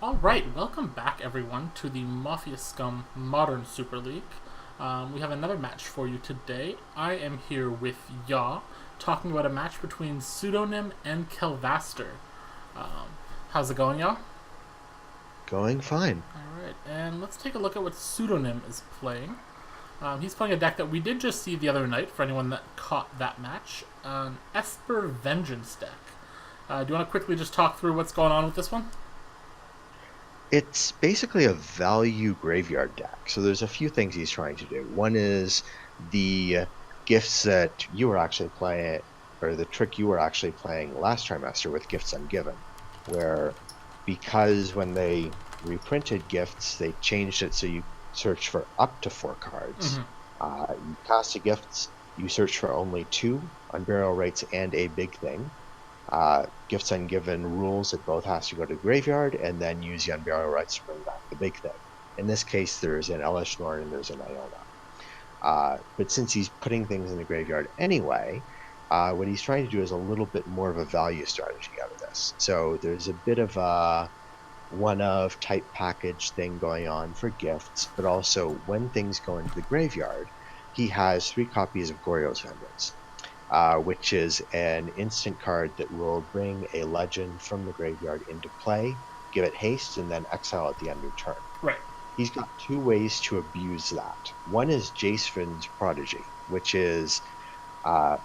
Alright, welcome back everyone to the Mafia Scum Modern Super League. We have another match for you today. I am here with Yaw, talking about a match between SudoNym and Khelvaster. How's it going, Yaw? Going fine. Alright, and let's take a look at what SudoNym is playing. He's playing a deck that we did just see the other night, for anyone that caught that match, an Esper Vengeance deck. Do you want to quickly just talk through what's going on with this one? It's basically a value graveyard deck. So there's a few things he's trying to do. One is the gifts that you were actually playing, or the trick you were actually playing last trimester with Gifts Ungiven, where because when they reprinted gifts, they changed it so you search for up to 4 cards. Mm-hmm. You cast a gifts, you search for only two unburial rights and a big thing. Gifts Ungiven rules it both has to go to the graveyard and then use the unburial rights to bring back the big thing. In this case, there's an Elish Norn and there's an Iona. But since he's putting things in the graveyard anyway, what he's trying to do is a little bit more of a value strategy out of this. So there's a bit of a one-of type package thing going on for gifts, but also when things go into the graveyard, he has 3 copies of Goryo's Vengeance. Which is an instant card that will bring a legend from the graveyard into play, give it haste, and then exile at the end of turn. Right. He's got 2 ways to abuse that. One is Jacefin's Prodigy, which is uh,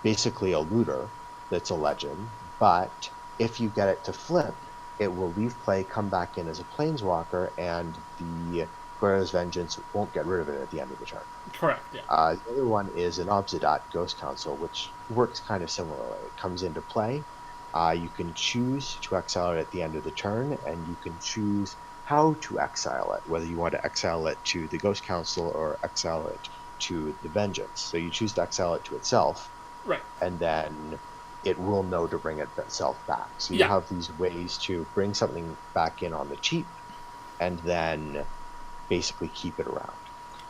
basically a looter that's a legend, but if you get it to flip, it will leave play, come back in as a planeswalker, and the Goryo's Vengeance won't get rid of it at the end of the turn. Correct, yeah. The other one is an Obsidat Ghost Council, which works kind of similarly. It comes into play. You can choose to exile it at the end of the turn, and you can choose how to exile it, whether you want to exile it to the Ghost Council or exile it to the Vengeance. So you choose to exile it to itself, Right. and then it will know to bring itself back. So you Yeah. have these ways to bring something back in on the cheap, and then basically keep it around.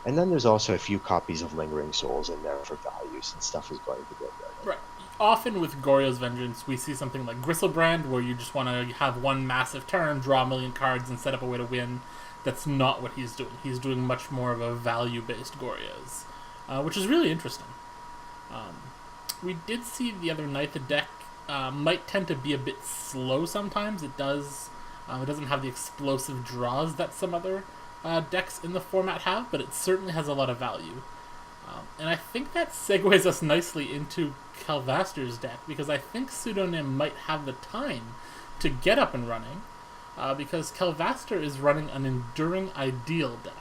And then there's also a few copies of Lingering Souls in there for value since stuff is going to go there. Right. Often with Goryo's Vengeance, we see something like Gristlebrand, where you just want to have one massive turn, draw a million cards, and set up a way to win. That's not what he's doing. He's doing much more of a value-based Goryo's, which is really interesting. Um, we did see the other night the deck might tend to be a bit slow sometimes. It does. It doesn't have the explosive draws that some other decks in the format have, but it certainly has a lot of value. And I think that segues us nicely into Khelvaster's deck, because I think SudoNym might have the time to get up and running, because Khelvaster is running an Enduring Ideal deck.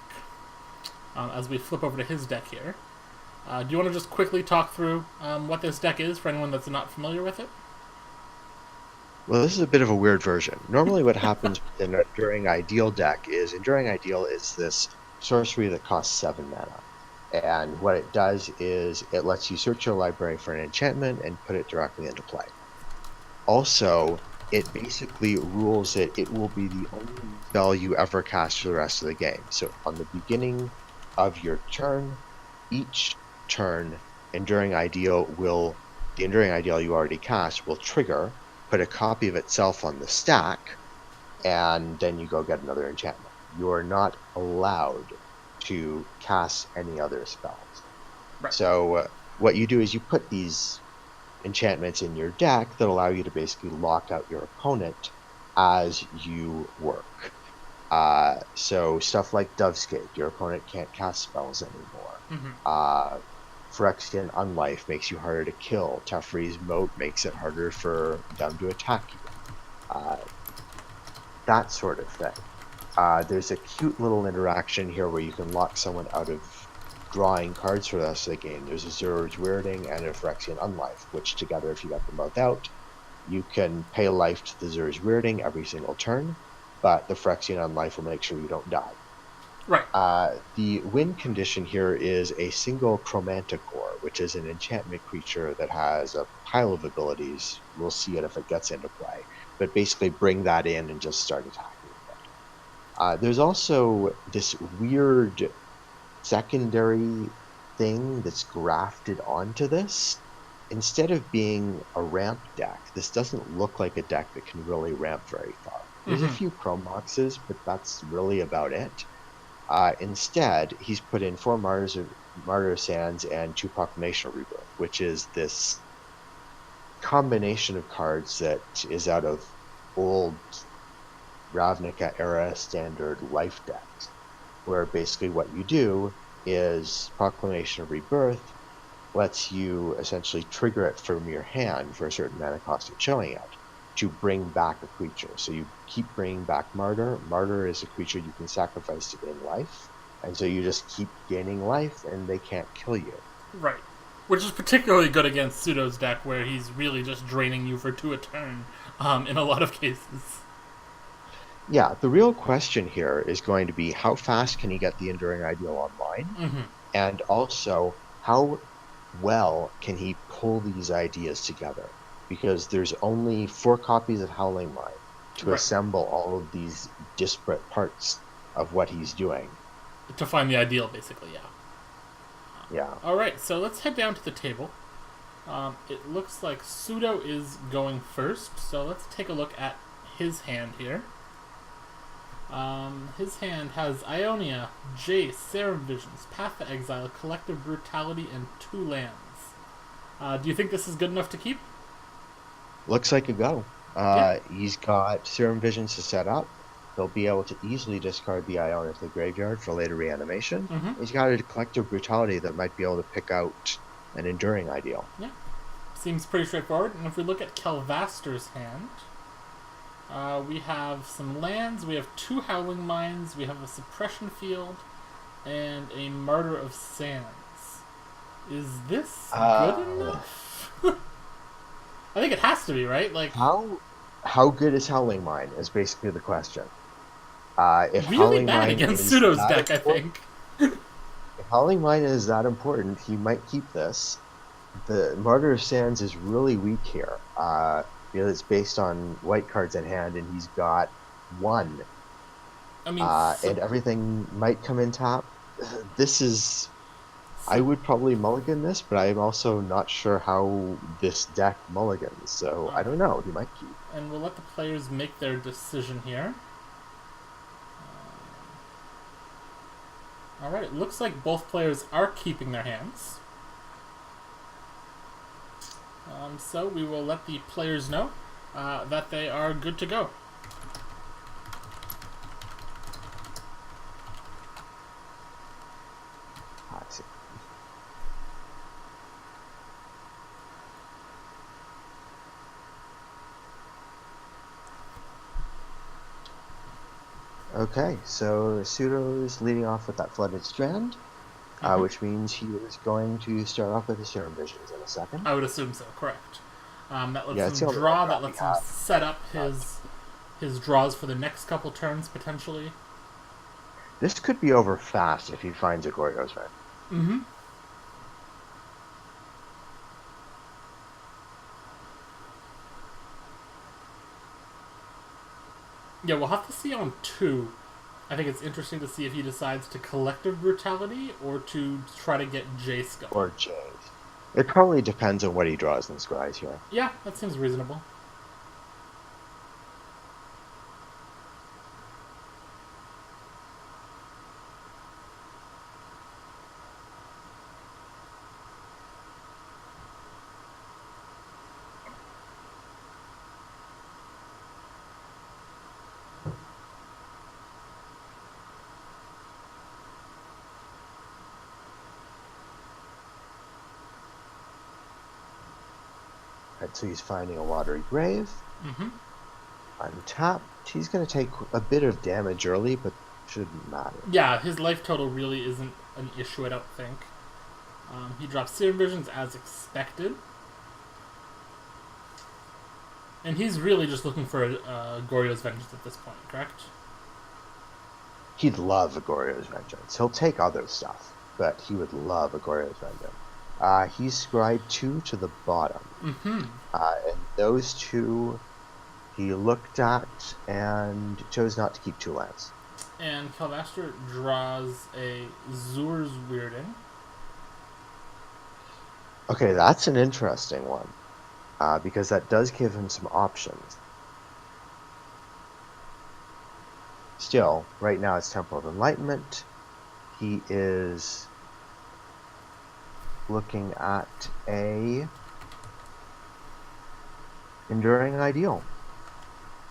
As we flip over to his deck here. Do you want to just quickly talk through what this deck is for anyone that's not familiar with it? Well, this is a bit of a weird version. Normally what happens in an Enduring Ideal deck is Enduring Ideal is this sorcery that costs 7 mana. And what it does is it lets you search your library for an enchantment and put it directly into play. Also, it basically rules that it will be the only spell you ever cast for the rest of the game. So on the beginning of your turn, each turn, the Enduring Ideal you already cast will trigger, put a copy of itself on the stack, and then you go get another enchantment. You are not allowed to cast any other spells. Right. So what you do is you put these enchantments in your deck that allow you to basically lock out your opponent as you work. So stuff like Dovescape, your opponent can't cast spells anymore. Mm-hmm. Phyrexian Unlife makes you harder to kill. Teferi's Moat makes it harder for them to attack you. That sort of thing. There's a cute little interaction here where you can lock someone out of drawing cards for the rest of the game. There's a Zur's Weirding and a Phyrexian Unlife, which together, if you get them both out, you can pay life to the Zur's Weirding every single turn, but the Phyrexian Unlife will make sure you don't die. Right. The win condition here is a single Chromanticore, which is an enchantment creature that has a pile of abilities. We'll see it if it gets into play. But basically bring that in and just start attacking it. There's also this weird secondary thing that's grafted onto this. Instead of being a ramp deck, this doesn't look like a deck that can really ramp very far. There's a Mm-hmm. few chrome boxes, but that's really about it. Instead, he's put in 4 Martyr Sands and 2 Proclamation of Rebirth, which is this combination of cards that is out of old Ravnica era standard life decks, where basically what you do is Proclamation of Rebirth lets you essentially trigger it from your hand for a certain mana cost of showing it to bring back a creature. So you keep bringing back Martyr. Martyr is a creature you can sacrifice to gain life, and so you just keep gaining life, and they can't kill you. Right. Which is particularly good against Pseudo's deck, where he's really just draining you for 2 a turn, in a lot of cases. Yeah, the real question here is going to be how fast can he get the Enduring Ideal online, Mm-hmm. and also how well can he pull these ideas together? Because there's only 4 copies of Howling Mine to Right. assemble all of these disparate parts of what he's doing. To find the ideal, basically, yeah. Yeah. Alright, so let's head down to the table. It looks like Pseudo is going first, so let's take a look at his hand here. His hand has Ionia, Jace, Serum Visions, Path to Exile, Collective Brutality, and 2 lands. Do you think this is good enough to keep? Looks like a go. Yeah. He's got Serum Visions to set up. He'll be able to easily discard the Ionia to the graveyard for later reanimation. Mm-hmm. He's got a Collective Brutality that might be able to pick out an Enduring Ideal. Yeah. Seems pretty straightforward. And if we look at Khelvaster's hand, we have some lands, we have 2 Howling Mines, we have a Suppression Field, and a Martyr of Sands. Is this good enough? I think it has to be, right? Like, how good is Howling Mine is basically the question. If really Howling bad Mine against is Pseudo's that deck, I important- think. If Howling Mine is that important, he might keep this. The Martyr of Sands is really weak here. Because it's based on white cards in hand, and he's got 1. I mean, And everything might come in top. This is... I would probably mulligan this, but I'm also not sure how this deck mulligans, so I don't know. He might keep. And we'll let the players make their decision here. Alright, it looks like both players are keeping their hands. So we will let the players know that they are good to go. I see. Okay, so Pseudo's leading off with that Flooded Strand, which means he is going to start off with the Serum Visions in a second. I would assume so, correct. That Yeah, lets it's him the only draw, one that we lets him have. set up his draws for the next couple turns, potentially. This could be over fast if he finds a Goryo's Vent. Mm-hmm. Yeah, we'll have to see on 2. I think it's interesting to see if he decides to Collective Brutality or to try to get Jace going. Or Jade. It probably depends on what he draws in Scries here. Yeah, that seems reasonable. Right, so he's finding a Watery Grave. Mm-hmm. Untapped. He's going to take a bit of damage early, but shouldn't matter. Yeah, his life total really isn't an issue, I don't think. He drops Serum Visions as expected. And he's really just looking for Goryo's Vengeance at this point, correct? He'd love a Goryo's Vengeance. He'll take other stuff, but he would love a Goryo's Vengeance. He's scried 2 to the bottom. Mm-hmm. And those 2 he looked at and chose not to keep 2 lands. And Khelvaster draws a Zur's Weirding. Okay, that's an interesting one. Because that does give him some options. still, right now it's Temple of Enlightenment. He is looking at a Enduring Ideal.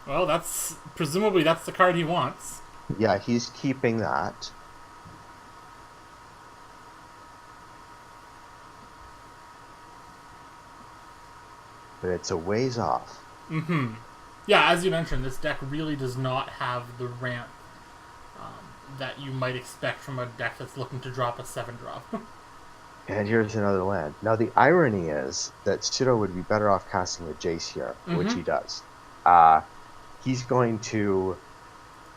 Well, presumably that's the card he wants. Yeah, he's keeping that. But it's a ways off. Mm-hmm. Yeah, as you mentioned, this deck really does not have the ramp that you might expect from a deck that's looking to drop a 7-drop. And here's another land. Now, the irony is that Pseudo would be better off casting the Jace here, which he does. He's going to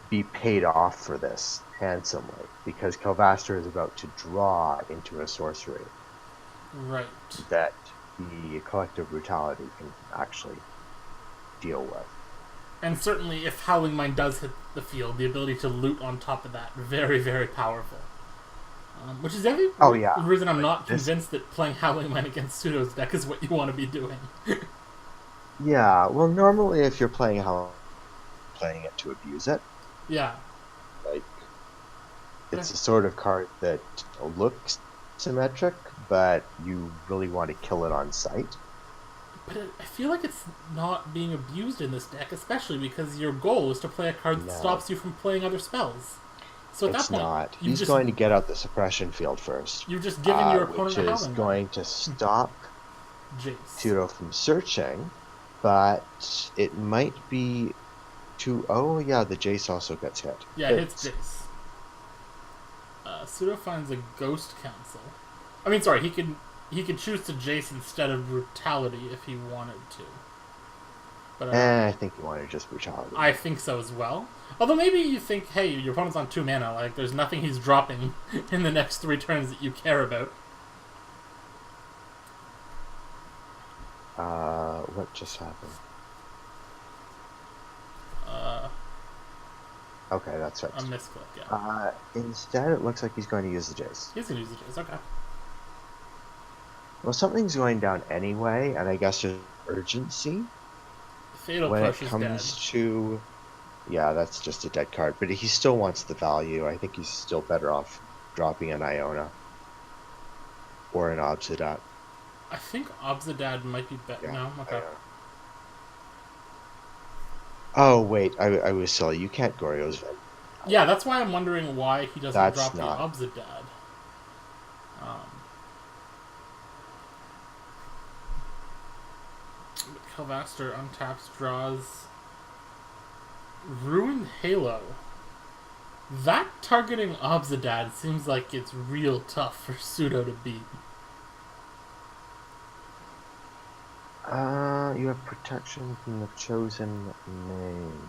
be paid off for this handsomely, because Khelvaster is about to draw into a sorcery. Right. That the Collective Brutality can actually deal with. And certainly, if Howling Mind does hit the field, the ability to loot on top of that, very, very powerful. Which is the reason I'm not convinced that playing Howling Mind against Pseudo's deck is what you want to be doing. Yeah, well, normally if you're playing playing it to abuse it. Yeah. Like, it's a sort of card that looks symmetric, but you really want to kill it on sight. But I feel like it's not being abused in this deck, especially because your goal is to play a card that stops you from playing other spells. So at that point, not. He's going to get out the suppression field first. You've just given your opponent a Howling Mind. Which is going to stop Jace. Pseudo from searching, but it might be too... Oh, yeah, the Jace also gets hit. Yeah, it hits Jace. Pseudo finds a Ghost Council. I mean, sorry, he could choose to Jace instead of Brutality if he wanted to. But I think you wanted just Brutality. I think so as well. Although maybe you think, hey, your opponent's on 2 mana, like there's nothing he's dropping in the next 3 turns that you care about. What just happened? Okay, that's right. A misclick, yeah. Instead, it looks like he's going to use the Jace. He's going to use the Jace, okay. Well, something's going down anyway, and I guess there's urgency. Fatal when Push it is comes dead. to... Yeah, that's just a dead card, but he still wants the value. I think he's still better off dropping an Iona. Or an Obsidat. I think Obsidian might be better. Yeah, No? Okay. Oh, wait, I was silly. You can't Goryo's Vent. Yeah, that's why I'm wondering why he doesn't drop the Obsidian. Khelvaster untaps, draws Ruined Halo. That targeting Obsidian seems like it's real tough for Pseudo to beat. You have protection from the chosen name.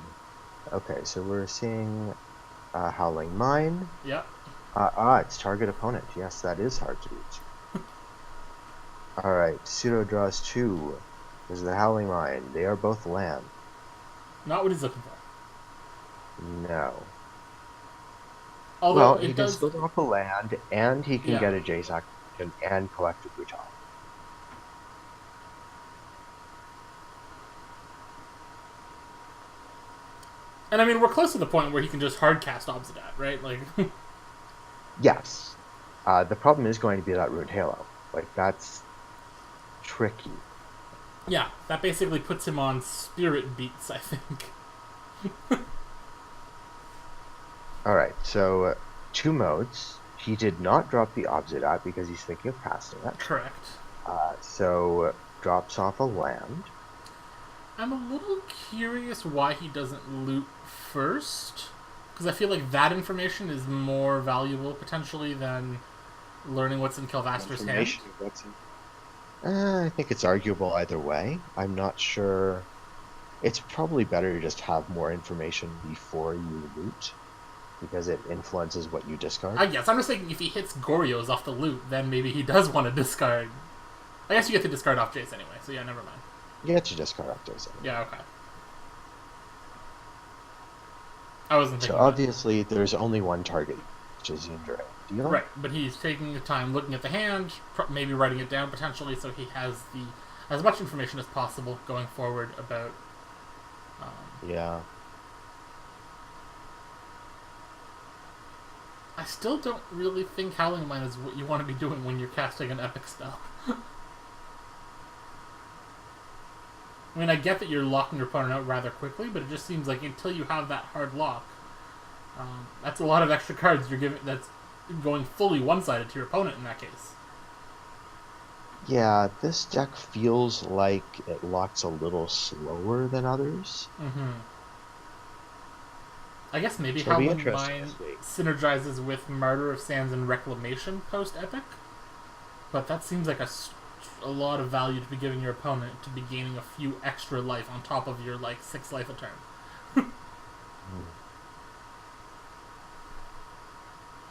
Okay, so we're seeing Howling Mine. Yep. It's target opponent. Yes, that is hard to reach. Alright, Pseudo draws 2. There's the Howling Mine. They are both land. Not what he's looking for. No. Although well, he can still drop a land, and he can get a Jace action and Collective Brutality. And I mean, we're close to the point where he can just hardcast Obsidian, right? Like, yes. The problem is going to be that Ruined Halo. Like, that's tricky. Yeah, that basically puts him on spirit beats, I think. Alright, so 2 modes. He did not drop the Obsidian because he's thinking of casting it. Correct. So drops off a land. I'm a little curious why he doesn't loot first, because I feel like that information is more valuable potentially than learning what's in Khelvaster's hand. I think it's arguable either way. I'm not sure. It's probably better to just have more information before you loot, because it influences what you discard. I guess. I'm just thinking if he hits Goryo's off the loot, then maybe he does want to discard. I guess you get to discard off Jace anyway, so yeah, never mind. You get to discard off Jace anyway. Yeah, okay. I wasn't thinking. So obviously, there's only one target, which is the Enduring Ideal. Right, but he's taking the time looking at the hand, maybe writing it down potentially, so he has as much information as possible going forward about. Yeah. still don't really think Howling Mine is what you want to be doing when you're casting an epic spell. I mean, I get that you're locking your opponent out rather quickly, but it just seems like until you have that hard lock, that's a lot of extra cards you're giving. That's going fully one-sided to your opponent in that case. Yeah, this deck feels like it locks a little slower than others. Mm-hmm. I guess maybe So it'll be Howling interesting Mine this week. synergizes with Martyr of Sands and Reclamation post-epic, but that seems like a lot of value to be giving your opponent to be gaining a few extra life on top of your, 6 life a turn.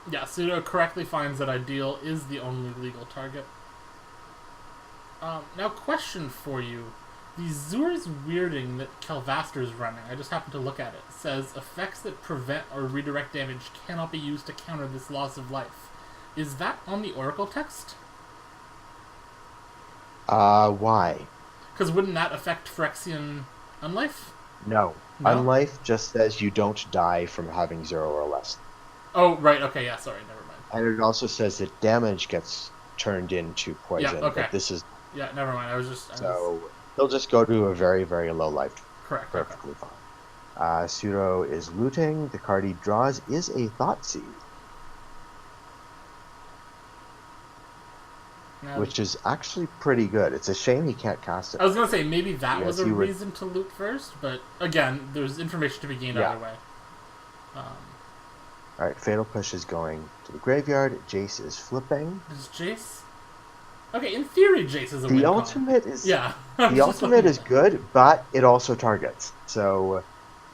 Yeah, Pseudo correctly finds that Ideal is the only legal target. Now, question for you. The Zur's weirding that Khelvaster is running, I just happened to look at it, says effects that prevent or redirect damage cannot be used to counter this loss of life. Is that on the Oracle text? Why? Because wouldn't that affect Phyrexian Unlife? No. No? Unlife just says you don't die from having 0 or less. Oh, right, okay, yeah, sorry, never mind. And it also says that damage gets turned into poison. Yeah, okay. But this is... Yeah, never mind, So, they'll just go to a very, very low life. Correct, Perfectly fine. Pseudo is looting. The card he draws is a Thoughtseize, Now, which is actually pretty good. It's a shame he can't cast it. I was going to say, maybe that Yes, was a you would- reason to loot first, but again, there's information to be gained Yeah. either way. Alright, Fatal Push is going to the graveyard. Jace is flipping. Is Jace... Okay, in theory, Jace is a win The con. ultimate is... Yeah. The ultimate is good, but it also targets. So,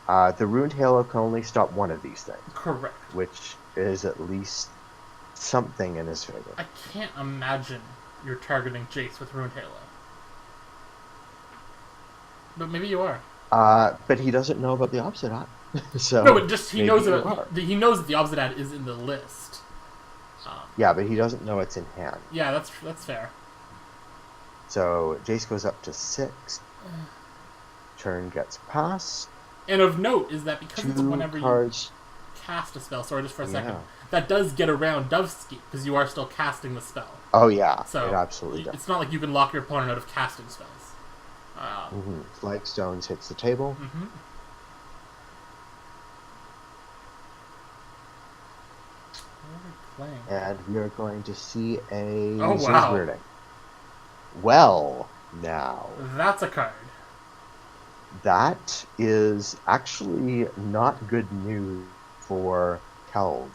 the Ruined Halo can only stop one of these things, Correct. which is at least something in his favor. I can't imagine you're targeting Jace with Ruined Halo. But maybe you are. But he doesn't know about the opposite hat. So No, but just he maybe knows you about are. he knows that the opposite ad is in the list. Yeah, but he doesn't know it's in hand. Yeah, that's fair. So Jace goes up to 6. Turn gets passed. And of note is that because it's 2 whenever cards. you cast a spell, sorry, just for a second, Yeah. that does get around Doveskeep because you are still casting the spell. Oh yeah, So it absolutely does. it's not like you can lock your opponent out of casting spells. Flagstones hits the table. Mm-hmm. What are we playing? And we are going to see a Oh, Zeus wow. Weirding. Well, now, That's a card. that is actually not good news for Kelv.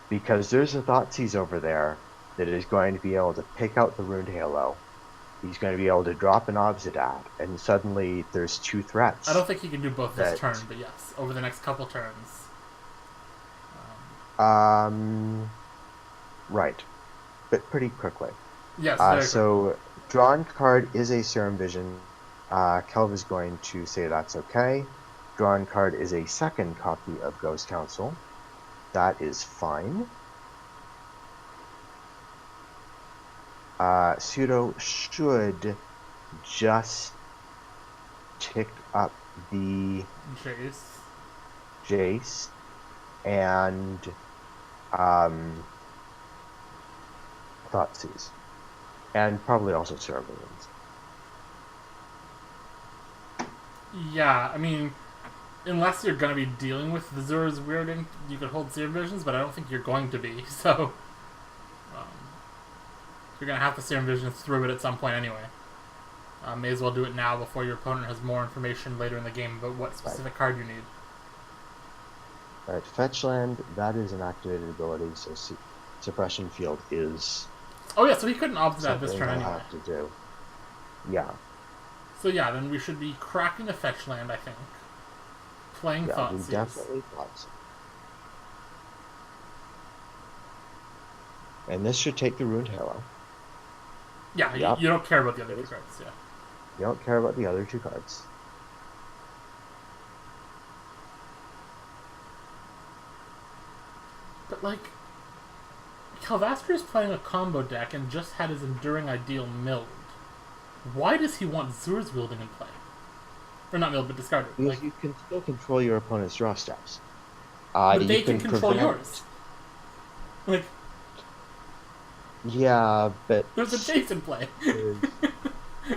Because there's a Thoughtseize over there that is going to be able to pick out the Ruined Halo. He's going to be able to drop an Obsidat, and suddenly there's 2 threats. I don't think he can do both this That- turn, but yes, over the next couple turns. Right. But pretty quickly. Yes, very So, drawn card is a Serum Vision. Kelv is going to say that's okay. Drawn card is a second copy of Ghost Council. That is fine. Pseudo should just tick up the Jace. Jace and Thoughtseize. And probably also Serum Visions. Yeah, I mean, unless you're going to be dealing with the Zura's weirding, you could hold Serum Visions, but I don't think you're going to be, so... you're going to have to Serum Visions through it at some point anyway. May as well do it now before your opponent has more information later in the game about what specific card you need. Alright, Fetch Land, that is an activated ability, so Suppression Field is Oh yeah, so he couldn't opt that this something turn he'll anyway. have to do. Yeah. So yeah, then we should be cracking a Fetch Land, I think. Playing Yeah, we Thoughtseize. definitely thought so. And this should take the Ruined Halo. Yeah, Yep. you don't care about the other two cards, yeah. You don't care about the other 2 cards. But like, Khelvaster is playing a combo deck and just had his Enduring Ideal milled. Why does he want Zur's Wielding in play? Or not milled, but discarded. Because Like, you can still control your opponent's draw steps. But You they can can control prevent. yours. Like, Yeah, but there's a Jason play. there's,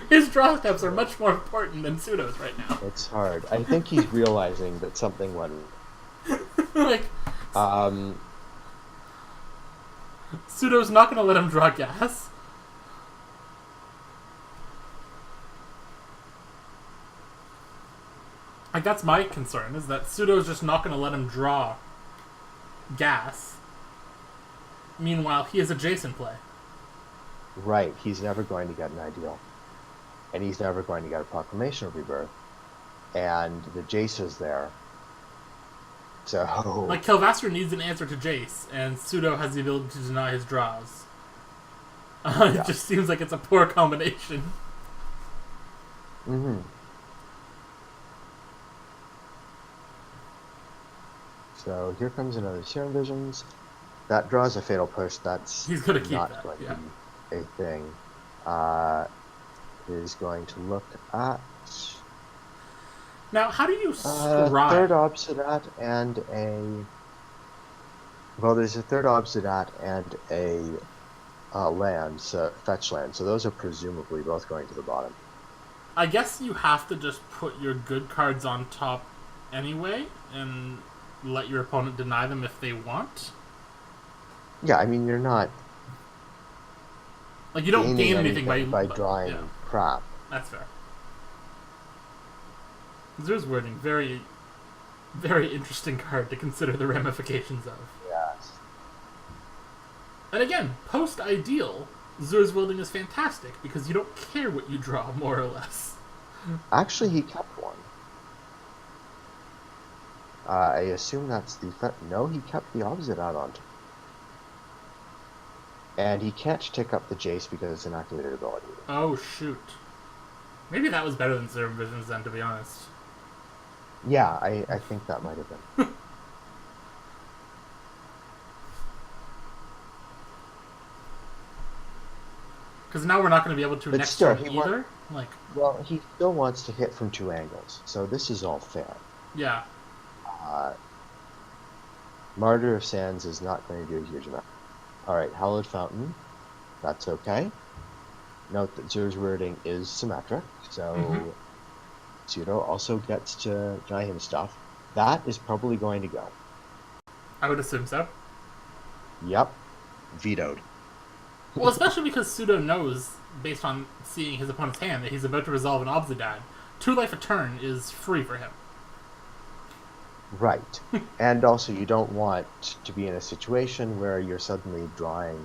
His draw steps are much more important than Pseudo's right now. it's hard. I think he's realizing that something went. Like, Um, Pseudo's not going to let him draw gas. Like, that's my concern, is that Pseudo's just not going to let him draw gas. Meanwhile, he is a Jason play. right. He's never going to get an ideal, and he's never going to get a proclamation of rebirth. And the Jace is there. So Like, Khelvaster needs an answer to Jace, and Pseudo has the ability to deny his draws. It just seems like it's a poor combination. Mm-hmm. So here comes another Serum Visions. That draws a Fatal Push. That's He's gonna keep not that, going yeah. to be a thing. Is going to look at Now, how do you third scribe? Obsidat and a. Well, there's a third Obsidat and a land, so fetch land. So those are presumably both going to the bottom. I guess you have to just put your good cards on top anyway, and let your opponent deny them if they want. Yeah, I mean you're not Like, you don't gain anything by drawing yeah, crap. that's fair. Zeus wording, very, very interesting card to consider the ramifications of. Yes. And again, post ideal, Zeus wielding is fantastic because you don't care what you draw, more or less. Actually, he kept one. I assume that's the no. He kept the opposite out on. And he can't tick up the Jace because it's an activated ability. Oh shoot. Maybe that was better than Zero Visions then, to be honest. Yeah, I think that might have been. Because now we're not going to be able to But next still, turn either. Like, well, he still wants to hit from 2 angles, so this is all fair. yeah. Martyr of Sands is not going to do a huge amount. Alright, Hallowed Fountain. That's okay. Note that Zer's wording is symmetric, so Pseudo also gets to deny him stuff. That is probably going to go. I would assume so. Yep. Vetoed. Well, especially because Pseudo knows, based on seeing his opponent's hand, that he's about to resolve an Obsidian. 2 life a turn is free for him. Right. And also, you don't want to be in a situation where you're suddenly drawing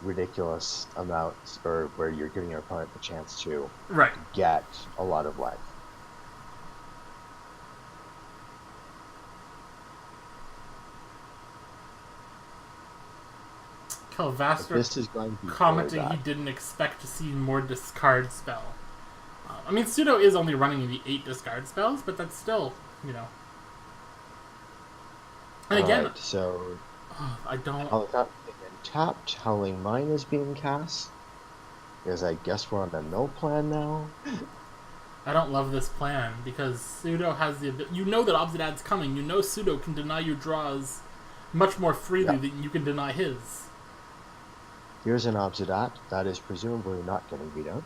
ridiculous amounts, or where you're giving your opponent the chance to get a lot of life. Khelvaster This is going to be commenting really he bad. didn't expect to see more discard spell. I mean, Pseudo is only running the 8 discard spells, but that's still, you know. And again, Alright, so I don't. Hallowed Fountain again tapped. Howling Mine is being cast. Because I guess we're on a no plan now. I don't love this plan because Pseudo has the ability. You know that Obsidian's coming. You know Pseudo can deny your draws much more freely than you can deny his. Here's an Obsidat. That is presumably not getting vetoed.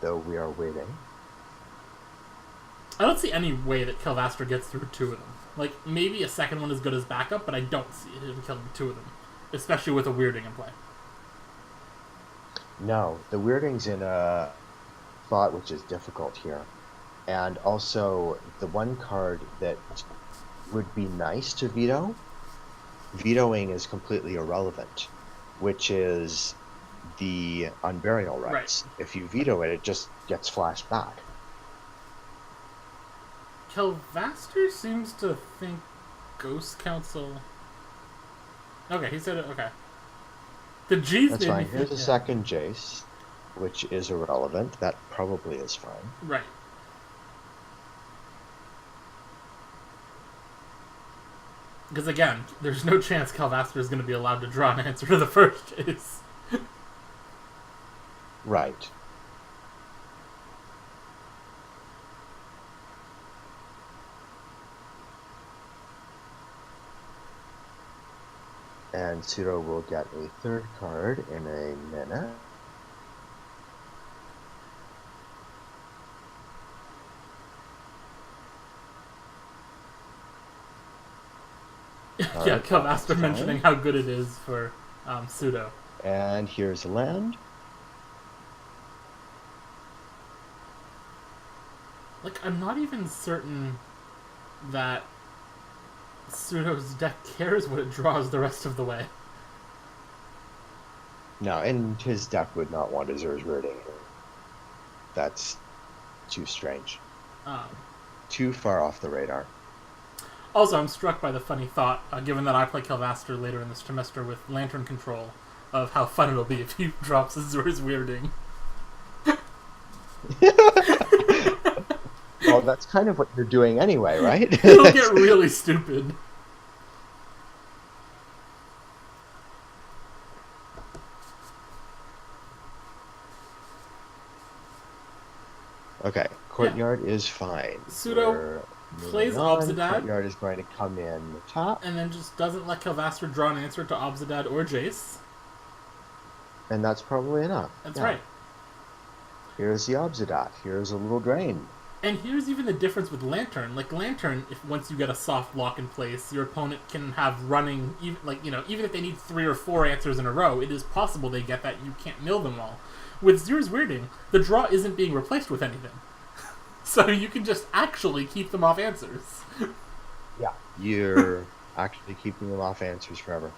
Though we are waiting. I don't see any way that Khelvaster gets through 2 of them. Like, maybe a second one is good as backup, but I don't see him killing 2 of them. Especially with a Weirding in play. No, the Weirding's in a spot which is difficult here. And also, the one card that would be nice to veto, vetoing is completely irrelevant, which is the Unburial Rights. If you veto it, it just gets flashed back. Khelvaster seems to think Ghost Council... Okay, he said it, okay. The G's That's fine. Here's a second Jace, which is irrelevant. That probably is fine. Right. Because again, there's no chance Khelvaster is going to be allowed to draw an answer to the first chase. Right. And Pseudo will get a third card in a minute. Yeah, Khelvaster mentioning how good it is for Pseudo. And here's land. Like, I'm not even certain that Pseudo's deck cares what it draws the rest of the way. No, and his deck would not want Azur's Rooting. That's too strange. Too far off the radar. Also, I'm struck by the funny thought, given that I play Khelvaster later in this trimester with Lantern Control, of how fun it'll be if he drops Azur's Weirding. Well, that's kind of what you're doing anyway, right? It'll get really stupid. Okay, Courtyard is fine. Pseudo plays on. Obzadad. Courtyard is going to come in the top. And then just doesn't let Khelvaster draw an answer to Obzadad or Jace. And that's probably enough. That's right. Here's the Obzadad. Here's a little drain. And here's even the difference with Lantern. Like, Lantern, if once you get a soft lock in place, your opponent can have running, even if they need 3 or 4 answers in a row, it is possible they get that. You can't mill them all. With Azur's Weirding, the draw isn't being replaced with anything. So you can just actually keep them off answers. Yeah. You're actually keeping them off answers forever.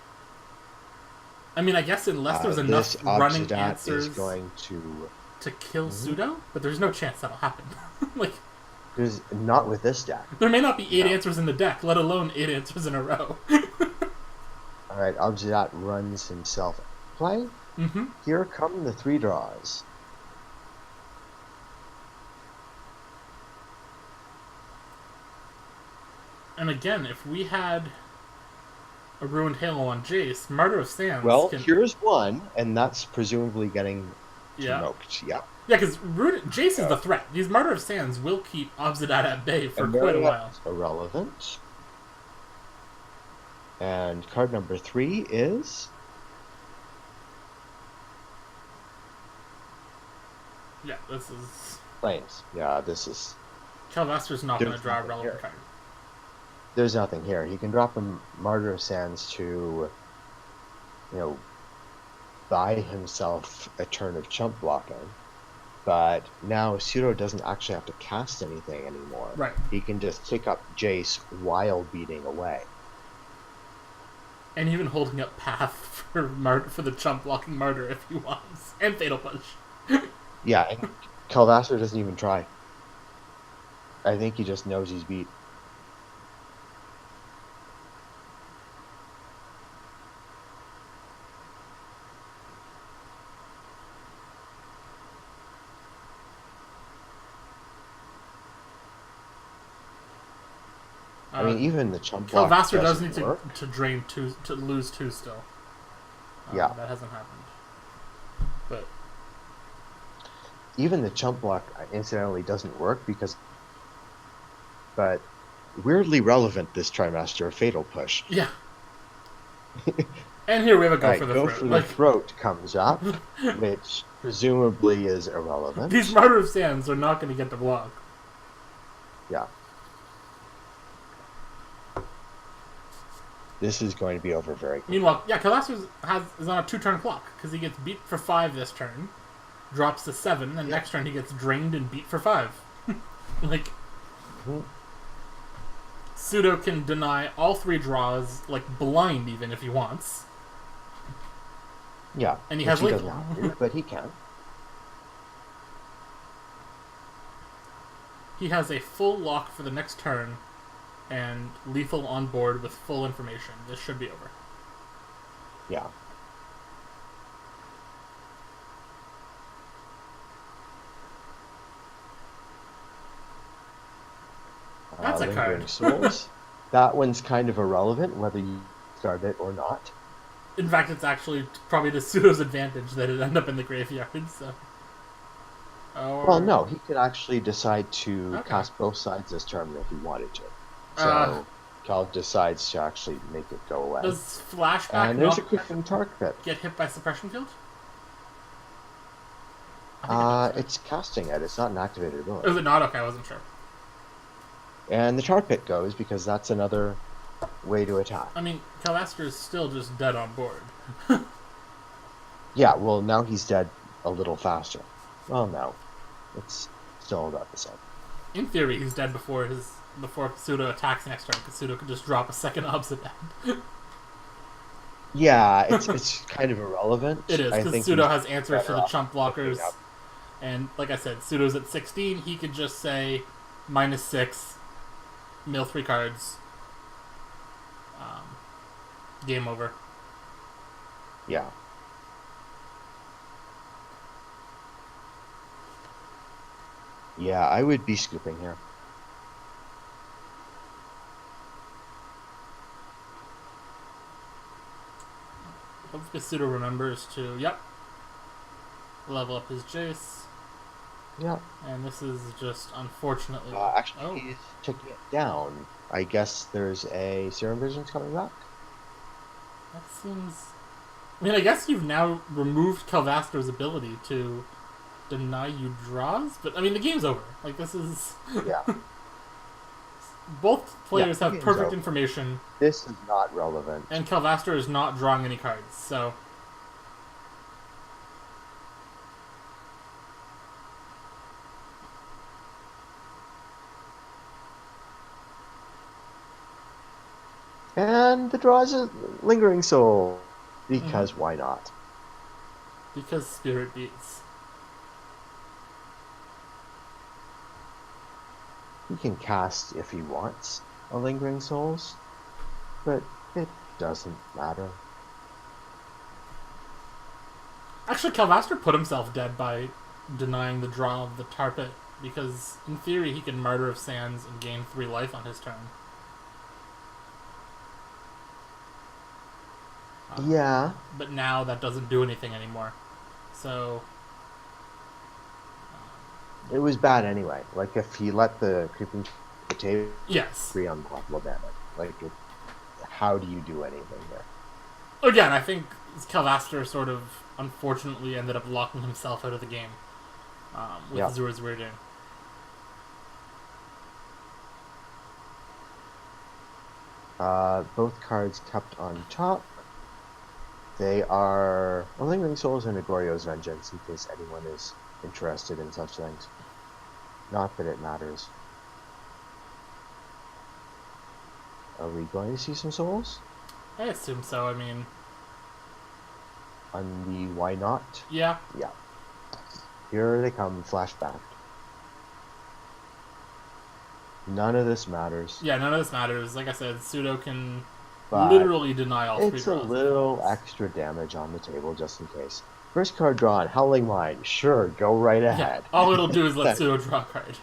I mean, I guess unless there's enough running answers is going to kill Pseudo, but there's no chance that'll happen. Like, there's not with this deck. There may not be 8 answers in the deck, let alone 8 answers in a row. Alright, Obzadad runs himself play. Mm-hmm. Here come the 3 draws. And again, if we had a Ruined Halo on Jace, Martyr of Sands here's one, and that's presumably getting smoked. Yeah. Yeah, because Jace is the threat. These Martyr of Sands will keep Obzadad at bay for quite a while. Irrelevant. And card number 3 is... Yeah, this is... Flames. Yeah, this is... Khelvaster's not going to draw a relevant card. There's nothing here. He can drop a Martyr of Sands to, buy himself a turn of chump blocking. But now Pseudo doesn't actually have to cast anything anymore. Right. He can just kick up Jace while beating away. And even holding up Path for the chump blocking Martyr if he wants. And Fatal Push. Yeah, and Khelvaster doesn't even try. I think he just knows he's beat. I mean, even the chump block Khelvaster does need work. to drain 2, to lose 2 still. Yeah. That hasn't happened. But even the chump block, incidentally, doesn't work but weirdly relevant this trimester, Fatal Push. Yeah. And here we have a go for the throat. throat. For the throat comes up, which presumably is irrelevant. These Martyr of Sands are not going to get to block. Yeah. This is going to be over very quickly. Meanwhile, Khelvaster is on a 2-turn clock, because he gets beat for 5 this turn, drops to 7, and next turn he gets drained and beat for 5. Like, Pseudo can deny all 3 draws, like, blind even, if he wants. Yeah, and he has lethal. Doesn't have to, but he can. He has a full lock for the next turn, and lethal on board with full information. This should be over. Yeah. That's a card. Souls. that one's kind of irrelevant whether you start it or not. In fact, it's actually probably to Pseudo's advantage that it ended up in the graveyard. So. Well, no, he could actually decide to Okay. cast both sides this turn if he wanted to. Uh, So Cal decides to actually make it go away. Does Flashback And there's a not quick from Tark Pit. get hit by Suppression Field? I think it does, right? It's casting it. It's not an activated ability. Is it not? Okay, I wasn't sure. And the Tar Pit goes because that's another way to attack. I mean, Khelvaster is still just dead on board. Yeah, well, now he's dead a little faster. Well, no. It's still about the same. In theory, he's dead before Pseudo attacks next turn, because Pseudo could just drop a second opposite end. Yeah, it's kind of irrelevant. It is, I because think Pseudo he's has answers for better the off chump blockers. picking up. And like I said, Pseudo's at 16. He could just say -6, mill 3 cards. Game over. Yeah. Yeah, I would be scooping here. Hopefully Pseudo remembers to, level up his Jace. Yeah. And this is just, unfortunately... Actually, he's taking it down. I guess there's a Serum Vision's coming back. That seems... I mean, I guess you've now removed Khelvaster's ability to deny you draws, but, I mean, the game's over. Like, this is... Yeah. Both players have perfect over. information. This is not relevant. And Khelvaster is not drawing any cards, so... And the draw is a Lingering Soul. Because why not? Because Spirit beats. He can cast if he wants a Lingering Souls, but it doesn't matter. Actually, Khelvaster put himself dead by denying the draw of the Tar Pit, because in theory he can Martyr of Sands and gain 3 life on his turn. Yeah. But now that doesn't do anything anymore. So... It was bad anyway. Like, if he let the Creeping Potato yes. 3 unblockable damage. Like, how do you do anything there? Again, I think Khelvaster sort of, unfortunately, ended up locking himself out of the game with Azura's Weirding. Both cards kept on top. They are a Lingering Souls and a Goryo's Vengeance, in case anyone is interested in such things. Not that it matters. Are we going to see some souls? I assume so, I mean... On the why not? Yeah. Yeah. Here they come, flashback. None of this matters. Yeah, none of this matters. Like I said, Pseudo can literally deny all 3 draws. It's a little extra damage on the table, just in case. First card drawn, Howling Mind. Sure, go right ahead. Yeah, all it'll do is let Pseudo draw a card.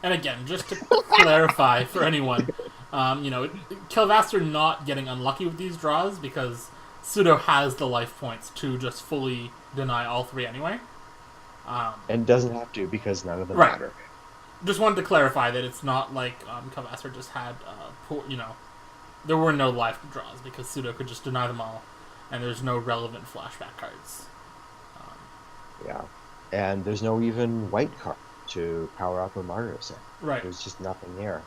And again, just to clarify for anyone, Khelvaster not getting unlucky with these draws because Pseudo has the life points to just fully deny all 3 anyway. And doesn't have to because none of them matter. Just wanted to clarify that it's not like Khelvaster just had there were no life draws because Pseudo could just deny them all, and there's no relevant flashback cards. Yeah, and there's no even white card to power up a Martyr set. Right. There's just nothing there.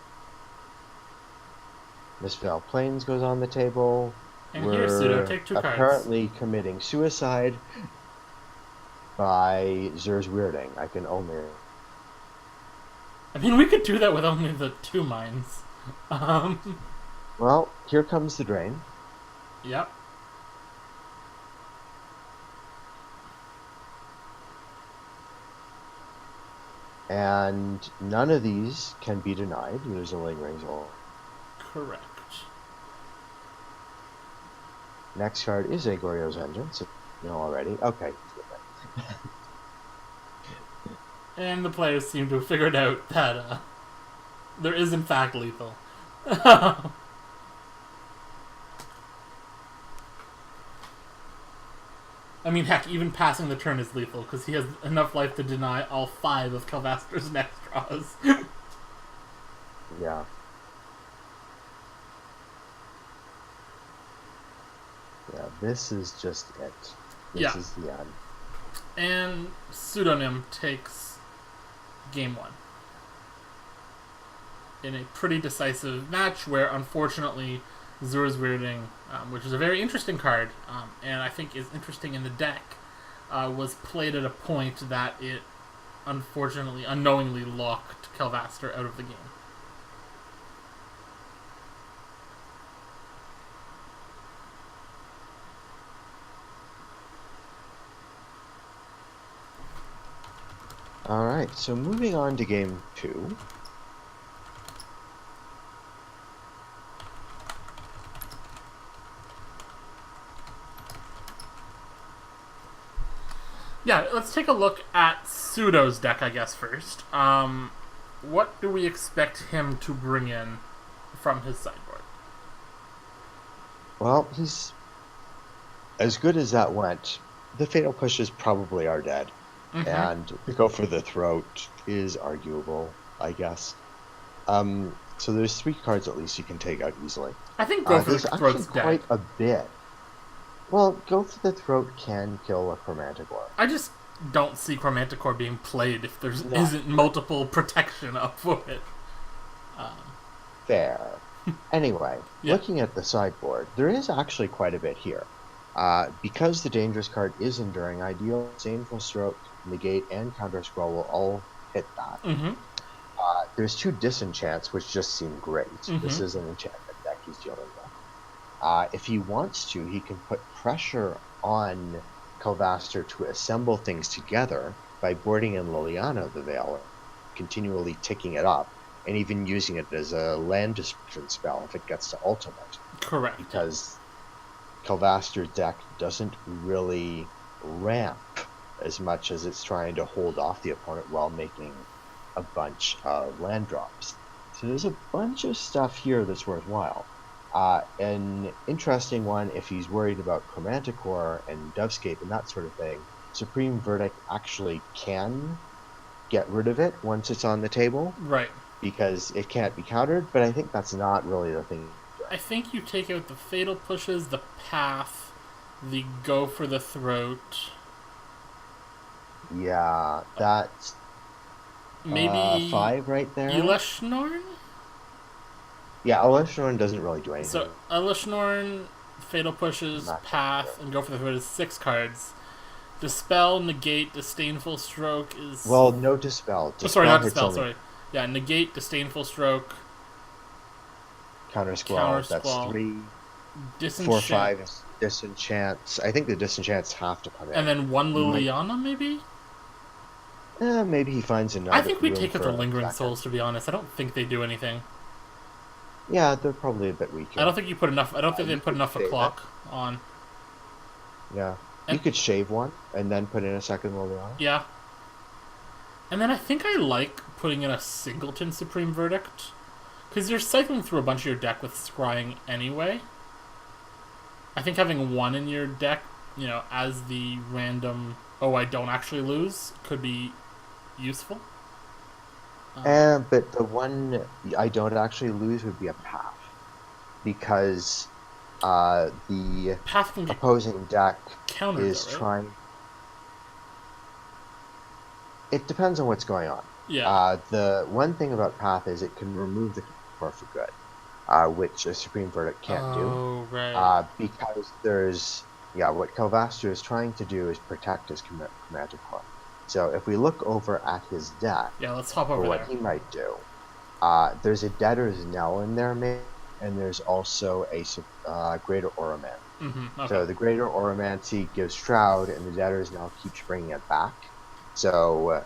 Misspelled Plains goes on the table. And here, Pseudo, take 2 cards. Apparently committing suicide by Zur's Weirding. I can only... I mean, we could do that with only the 2 mines. Well, here comes the drain. Yep. And none of these can be denied. There's a Lingering Soul. Correct. Next card is a Goryo's Vengeance. You know already? Okay. And the players seem to have figured out that there is in fact lethal. I mean, heck, even passing the turn is lethal because he has enough life to deny all 5 of Khelvaster's next draws. Yeah. Yeah, this is just it. This is the end. And SudoNym takes game 1 in a pretty decisive match where, unfortunately, Zura's Weirding, which is a very interesting card, and I think is interesting in the deck, was played at a point that it, unfortunately, unknowingly locked Khelvaster out of the game. Alright, so moving on to game 2. Yeah, let's take a look at Sudo's deck, I guess, first. What do we expect him to bring in from his sideboard? Well, he's as good as that went. The Fatal Pushes probably are dead. Mm-hmm. And the Go for the Throat is arguable, I guess. So there's 3 cards at least you can take out easily. I think Go for the Throat's dead. Quite a bit. Well, Go for the Throat can kill a Chromanticore. I just don't see Chromanticore being played if there isn't multiple protection up for it. Fair. Anyway, looking at the sideboard, there is actually quite a bit here. Because the dangerous card is Enduring Ideal, Disdainful Stroke, Negate, and Counter Scroll will all hit that. Mm-hmm. There's 2 Disenchants, which just seem great. Mm-hmm. This is an enchantment deck he's dealing with. If he wants to, he can put pressure on Khelvaster to assemble things together by boarding in Liliana of the Veil, continually ticking it up, and even using it as a land destruction spell if it gets to ultimate. Correct. Because Khelvaster's deck doesn't really ramp as much as it's trying to hold off the opponent while making a bunch of land drops. So there's a bunch of stuff here that's worthwhile. An interesting one, if he's worried about Chromanticore and Dovescape and that sort of thing, Supreme Verdict actually can get rid of it once it's on the table. Right. Because it can't be countered, but I think that's not really the thing. I think you take out the Fatal Pushes, the Path, the Go for the Throat. Yeah, that's maybe 5 right there. Eleshnorn? Yeah, Eleshnorn doesn't really do anything. So Eleshnorn, Fatal Pushes, Path, and Go for the Throat is 6 cards. Dispel, Negate, Disdainful Stroke is... Well, no Dispel. Not Dispel, sorry. Yeah, Negate, Disdainful Stroke. Counter Squall, that's 3. 4, 5 Disenchants. I think the Disenchants have to come in. And then 1 Liliana, maybe? Maybe he finds another. I think we take out the Lingering Souls, to be honest. I don't think they do anything. Yeah, they're probably a bit weaker. I don't think you put enough. I don't think they put enough a clock on. Yeah, you could shave one and then put in a second Liliana. Yeah. And then I think I like putting in a Singleton Supreme Verdict, because you're cycling through a bunch of your deck with Scrying anyway. I think having 1 in your deck, as the random, I don't actually lose, could be useful. But the one I don't actually lose would be a Path, because the Path opposing deck is trying. It depends on what's going on. Yeah. The one thing about Path is it can remove the core for good, which a Supreme Verdict can't do. Oh, right. Because there's what Khelvaster is trying to do is protect his Chromanticore. So if we look over at his deck, let's hop over what he might do, there's a Debtor's Knell in there, maybe, and there's also a Greater Oromancy. Mm-hmm. Okay. So the Greater Oromancy gives Shroud, and the Debtor's Knell keeps bringing it back. So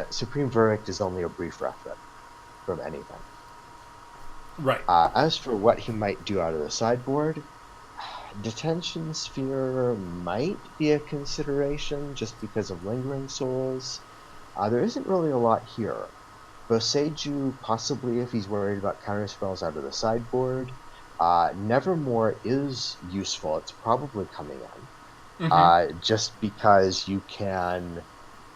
Supreme Verdict is only a brief respite from anything. Right. As for what he might do out of the sideboard, Detention Sphere might be a consideration just because of Lingering Souls. There isn't really a lot here. Boseiju, possibly if he's worried about counterspells out of the sideboard. Nevermore is useful. It's probably coming in. Just because you can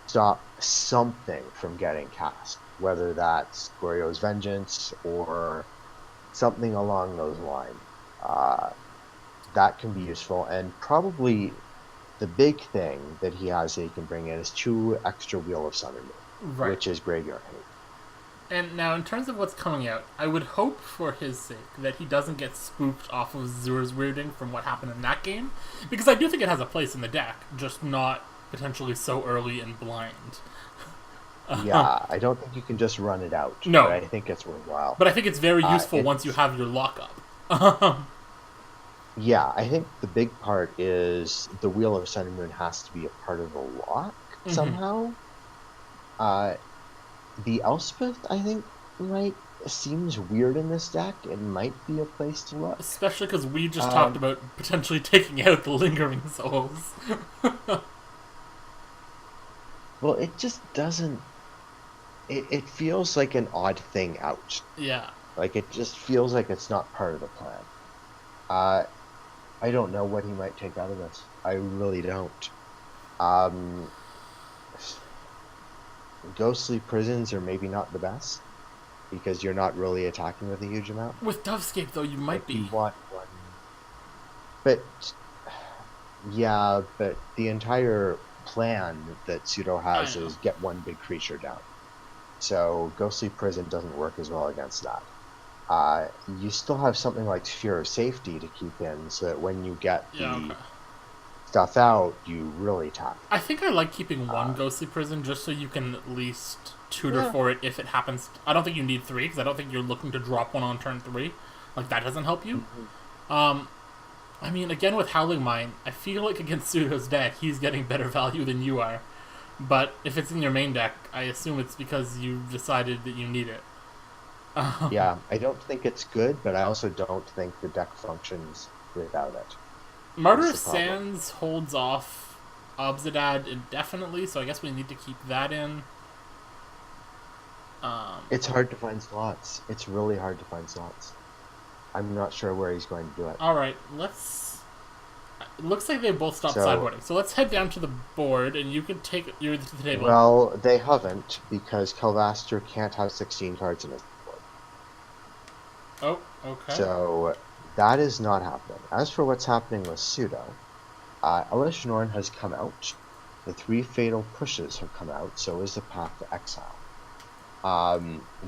stop something from getting cast, whether that's Goryo's Vengeance or something along those lines. That can be useful, and probably the big thing that he has that he can bring in is 2 extra Wheel of Sun and Moon, Right. which is Graveyard Hate. And now, in terms of what's coming out, I would hope for his sake that he doesn't get spooked off of Zur's weirding from what happened in that game, because I do think it has a place in the deck, just not potentially so early and blind. Yeah, I don't think you can just run it out. No. But I think it's worthwhile. But I think it's very useful once you have your lockup. Yeah, I think the big part is the Wheel of Sun and Moon has to be a part of the lock somehow. The Elspeth, I think, seems weird in this deck. It might be a place to look. Especially because we just talked about potentially taking out the Lingering Souls. Well, it just doesn't... It feels like an odd thing out. Yeah. Like, it just feels like it's not part of the plan. I don't know what he might take out of this. I really don't. Ghostly Prisons are maybe not the best, because you're not really attacking with a huge amount. With Dovescape, though, you might be. You want one. But, yeah, but the entire plan that Pseudo has is get one big creature down. So Ghostly Prison doesn't work as well against that. You still have something like Sphere of Safety to keep in, so that when you get the stuff out, you really tap. I think I like keeping one Ghostly Prison just so you can at least tutor for it if it happens. I don't think you need 3, because I don't think you're looking to drop one on turn 3. Like, that doesn't help you. I mean, again, with Howling Mine, I feel like against Pseudo's deck, he's getting better value than you are. But if it's in your main deck, I assume it's because you decided that you need it. Yeah, I don't think it's good, but I also don't think the deck functions without it. Martyr of Sands holds off Obzidad indefinitely, so I guess we need to keep that in. It's hard to find slots. It's really hard to find slots. I'm not sure where he's going to do it. Alright, let's... It looks like they both stopped sideboarding. So let's head down to the board, and you can take your to the table. Well, they haven't, because Khelvaster can't have 16 cards in his board. Oh, okay. So that is not happening. As for what's happening with Pseudo, Elish Norn has come out. The 3 Fatal Pushes have come out, so is the Path to Exile.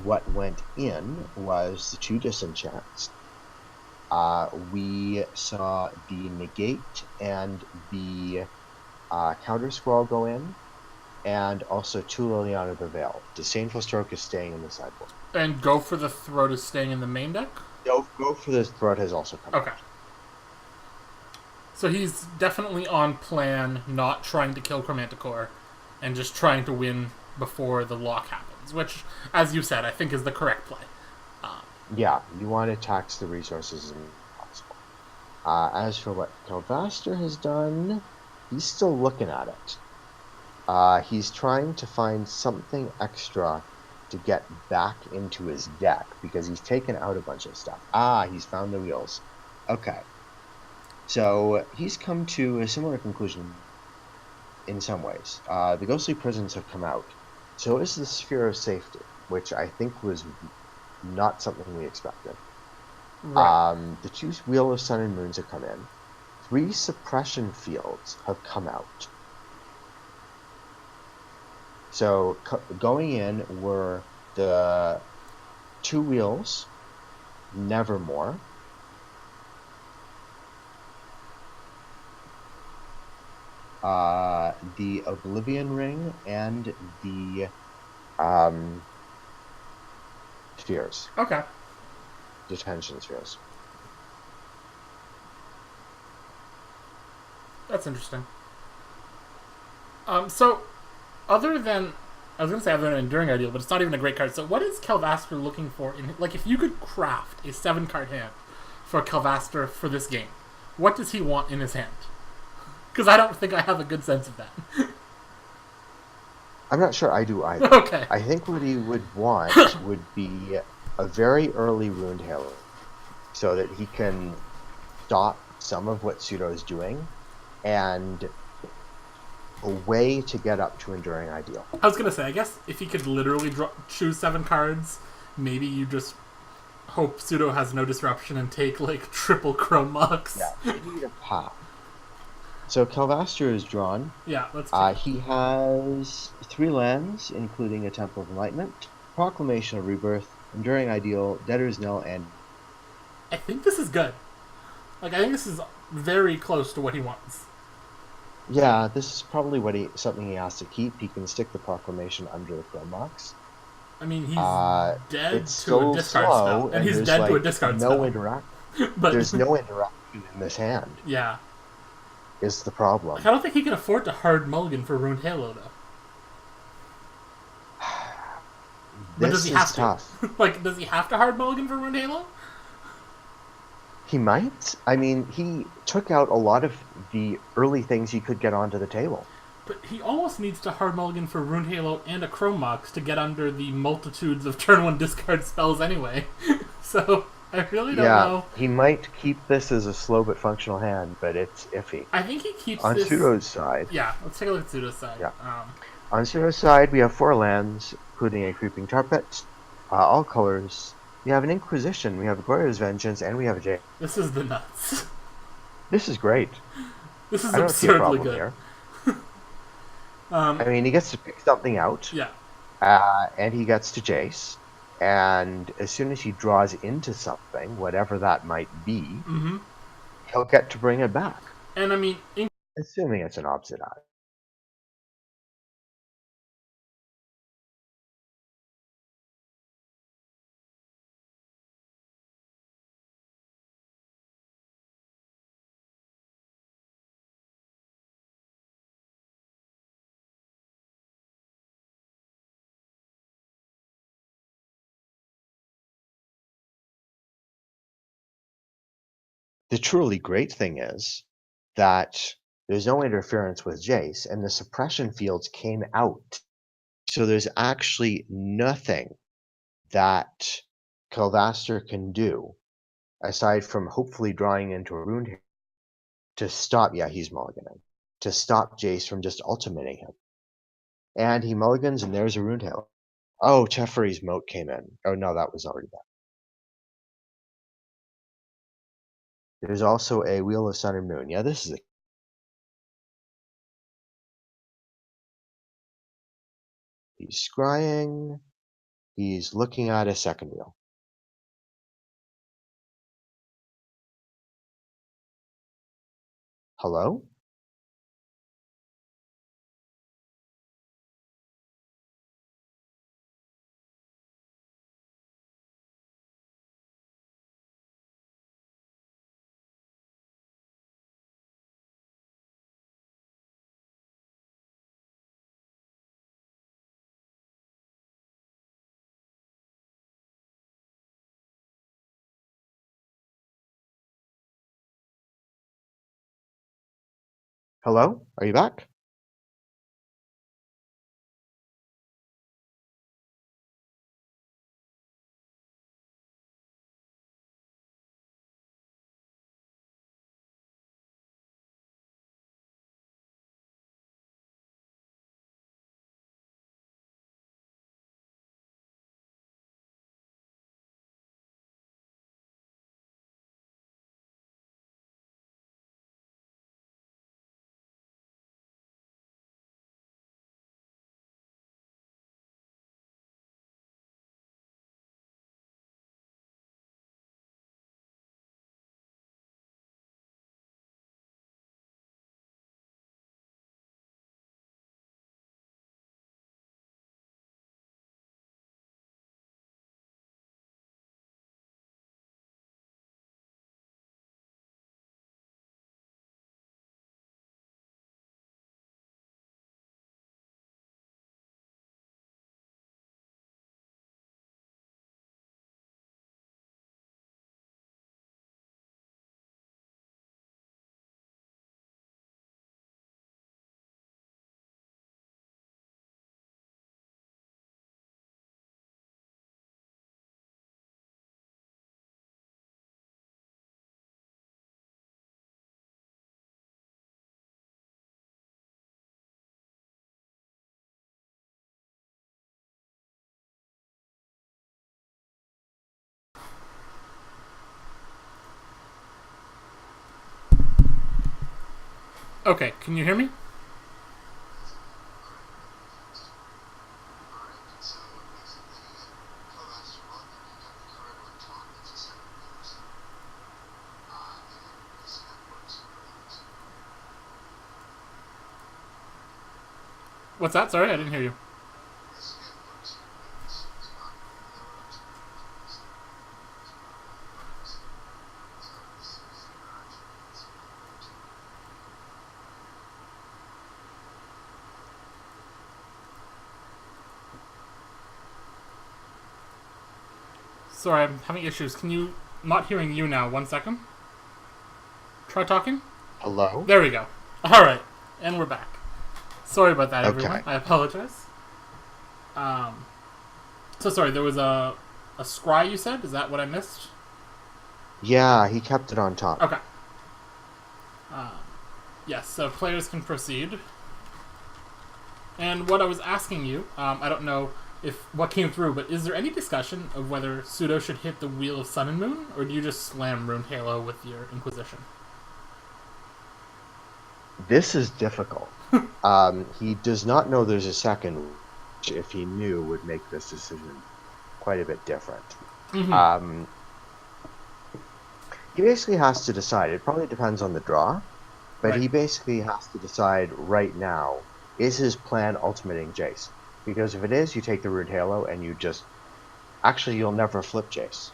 What went in was the 2 Disenchants. We saw the Negate and the Counter Scroll go in, and also 2 Liliana the Veil. Disdainful Stroke is staying in the sideboard. And Go for the Throat is staying in the main deck? Go for the Throat has also come out. So he's definitely on plan, not trying to kill Chromanticore, and just trying to win before the lock happens, which, as you said, I think is the correct play. Yeah, you want to tax the resources as possible. As for what Khelvaster has done, he's still looking at it. He's trying to find something extra to get back into his deck, because he's taken out a bunch of stuff. He's found the wheels. Okay. So he's come to a similar conclusion in some ways. The Ghostly Prisons have come out. So is the Sphere of Safety, which I think was not something we expected. Right. The 2 Wheel of Sun and Moons have come in. 3 Suppression Fields have come out. So going in were the 2 Wheels, Nevermore, the Oblivion Ring, and the Spheres. Okay. Detention Spheres. That's interesting. So, other than... I was going to say other than Enduring Ideal, but it's not even a great card. So what is Khelvaster looking for? Like, if you could craft a 7-card hand for Khelvaster for this game, What does he want in his hand? Because I don't think I have a good sense of that. I'm not sure I do either. Okay. I think what he would want would be a very early Ruined Halo so that he can stop some of what Pseudo is doing and a way to get up to Enduring Ideal. I was gonna say, I guess if he could literally choose 7 cards, maybe you just hope Pseudo has no disruption and take like triple Chrome Mox. Yeah, you need a path. So Khelvaster is drawn. Yeah, let's. He has 3 lands, including a Temple of Enlightenment, Proclamation of Rebirth, Enduring Ideal, Debtor's Knell, and I think this is good. Like, I think this is very close to what he wants. yeah, this is probably something he has to keep. He can stick the Proclamation under the Chrome Mox. I mean, he's dead It's to a so discard slow, spell, and he's there's dead like to a discard no spell. interaction. But There's no interaction in this hand. yeah, Is the problem. like, I don't think he can afford to hard mulligan for Ruined Halo though. But does he have tough. to? Like, does he have to hard mulligan for Ruined Halo? He might. I mean, he took out a lot of the early things he could get onto the table. But he almost needs to hard mulligan for Ruined Halo and a Chrome Mox to get under the multitudes of turn 1 discard spells anyway. So, I really don't know. He might keep this as a slow but functional hand, but it's iffy. I think he keeps on this... Pseudo's side. Yeah, let's take a look at Pseudo's side. Yeah. On Pseudo's side, we have 4 lands, including a Creeping Tar Pit, all colors. We have an Inquisition, we have a Glorious Vengeance, and we have a J. This is the nuts. This is great. This is I don't see a absurdly problem good. here. I mean, he gets to pick something out. Yeah. And he gets to Jace. And as soon as he draws into something, whatever that might be, he'll get to bring it back. And I mean... Assuming it's an opposite eye. The truly great thing is that there's no interference with Jace, and the suppression fields came out. So there's actually nothing that Khelvaster can do, aside from hopefully drawing into a Ruined to stop, yeah, he's mulliganing, to stop Jace from just ultimating him. And he mulligans, and there's a Ruined Halo. Oh, Teferi's Moat came in. Oh, no, that was already there. There's also a Wheel of Sun and Moon. Yeah, this is a... He's scrying. He's looking at a second wheel. Hello? Hello? Are you back? Okay, can you hear me? What's that? Sorry, I didn't hear you. Sorry, I'm having issues. Can you... Not hearing you now. 1 second. Try talking. Hello? There we go. Alright, and we're back. Sorry about that, everyone. Okay. I apologize. Um, so sorry, there was a scry you said? Is that what I missed? Yeah, he kept it on top. Okay. Um, yes, so players can proceed. And what I was asking you, I don't know if what came through, but is there any discussion of whether Pseudo should hit the Wheel of Sun and Moon, or do you just slam Rune Halo with your Inquisition? This is difficult. He does not know there's a second, which if he knew would make this decision quite a bit different. Mm-hmm. He basically has to decide. It probably depends on the draw, but Right. he basically has to decide right now, is his plan ultimating Jace? Because if it is, you take the Rude Halo and you just... Actually, you'll never flip Jace.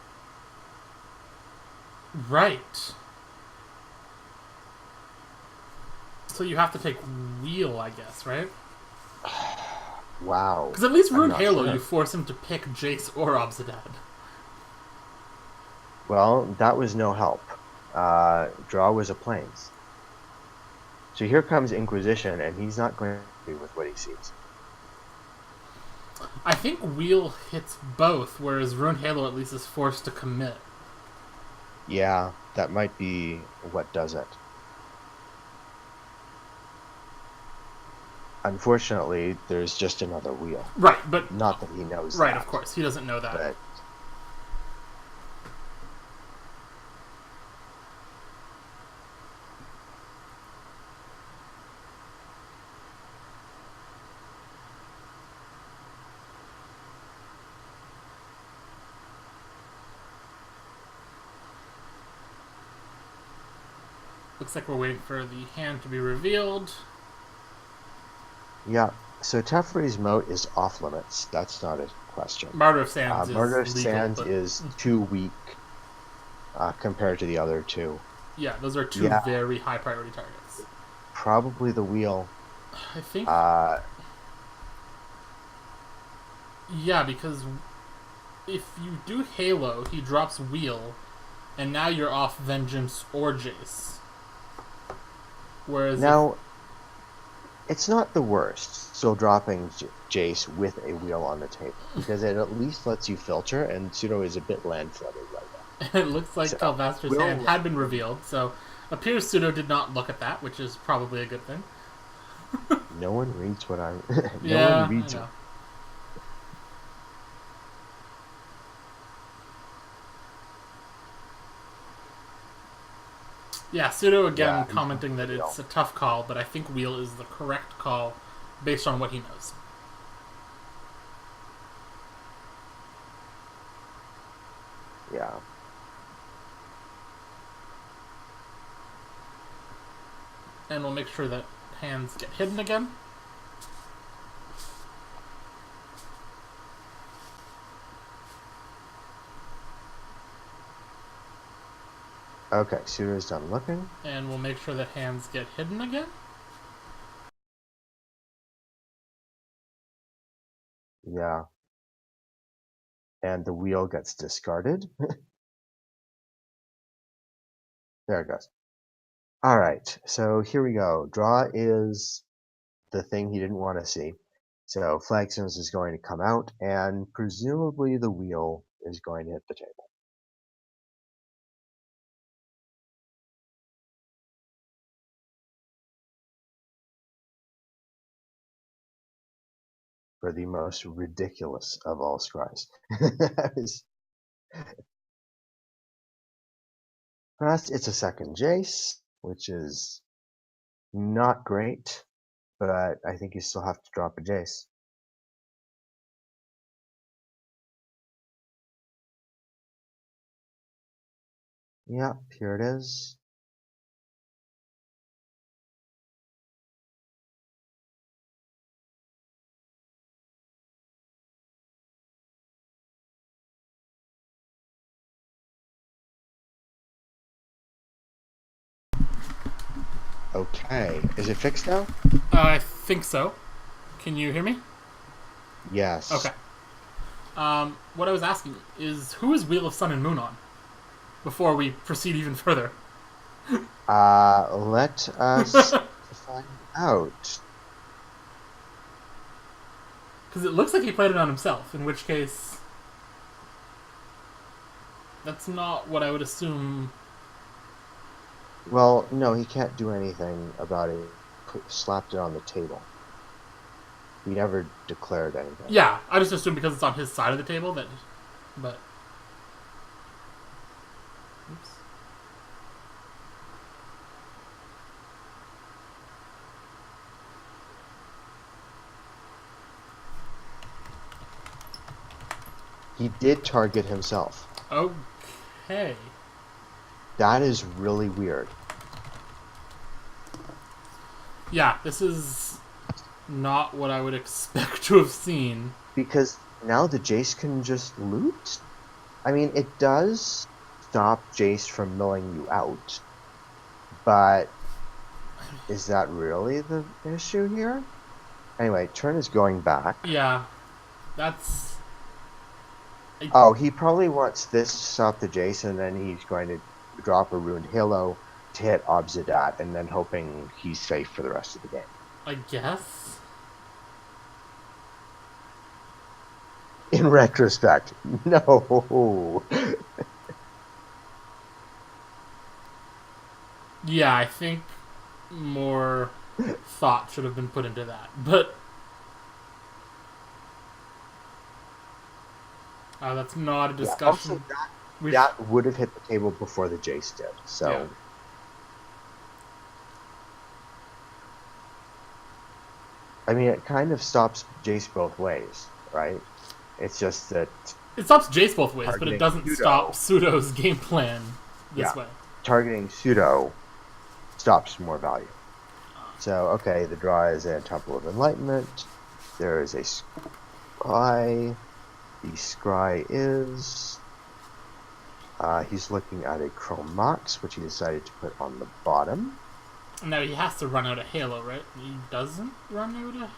Right. So you have to take Wheel, I guess, right? Wow. Because at least I'm Rune not Halo, sure. you force him to pick Jace or Obsidian. Well, that was no help. Draw was a Plains. So here comes Inquisition, and he's not going to be with what he sees. I think Wheel hits both, whereas Rune Halo at least is forced to commit. Yeah, that might be what does it. Unfortunately, there's just another wheel. Right, but... Not that he knows Right, that. of course. He doesn't know that. But Looks like we're waiting for the hand to be revealed. yeah, so Teferi's moat is off limits. That's not a question. Martyr of Sands Murder of is legal, Sands but... is too weak compared to the other two. Yeah, those are two Yeah, very high priority targets. probably the wheel. I think... Uh, Yeah, because if you do Halo, he drops Wheel, and now you're off Vengeance or Jace. Whereas now, it's not the worst, still dropping Jace with a wheel on the table, because it at least lets you filter, and Pseudo is a bit land flooded right now. it looks like So, Khelvaster's hand had been revealed, so appears Pseudo did not look at that, which is probably a good thing. no one reads what I'm... no Yeah, one reads I know. Yeah, Pseudo again Yeah, commenting that it's a tough call, but I think Wheel is the correct call based on what he knows. yeah. And we'll make sure that hands get hidden again. Okay, Pseudo's done looking. And we'll make sure that hands get hidden again. Yeah. And the wheel gets discarded. There it goes. All right, so here we go. Draw is the thing he didn't want to see. So Flagstones is going to come out, and presumably the wheel is going to hit the table. For the most ridiculous of all scries. First, it's a second Jace, which is Not great, but I think you still have to drop a Jace. Yep, here it is. Okay, is it fixed now? I think so. Can you hear me? Yes. Okay. What I was asking is, who is Wheel of Sun and Moon on? Before we proceed even further. Let us find out. Because it looks like he played it on himself, in which case... That's not what I would assume... Well, no, he can't do anything about it. Slapped it on the table. He never declared anything. Yeah, I just assumed because it's on his side of the table that... But... Oops. He did target himself. Okay. That is really weird. Yeah, this is not what I would expect to have seen. Because now the Jace can just loot? I mean, it does stop Jace from milling you out. But is that really the issue here? Anyway, turn is going back. Yeah, that's... Oh, he probably wants this to stop the Jace, and then he's going to drop a Ruined Halo to hit Obsidat, and then hoping he's safe for the rest of the game. I guess? In retrospect, no. Yeah, I think more thought should have been put into that. But... that's not a discussion. Yeah, also that would have hit the table before the Jace did, so... Yeah. I mean, it kind of stops Jace both ways, right? It's just that... It stops Jace both ways, but it doesn't stop Pseudo's game plan this way. Targeting Pseudo stops more value. So, okay, the draw is a Temple of Enlightenment. There is a Scry. The Scry is... he's looking at a Chrome Mox, which he decided to put on the bottom. Now he has to run out of Halo, right? He doesn't run out of...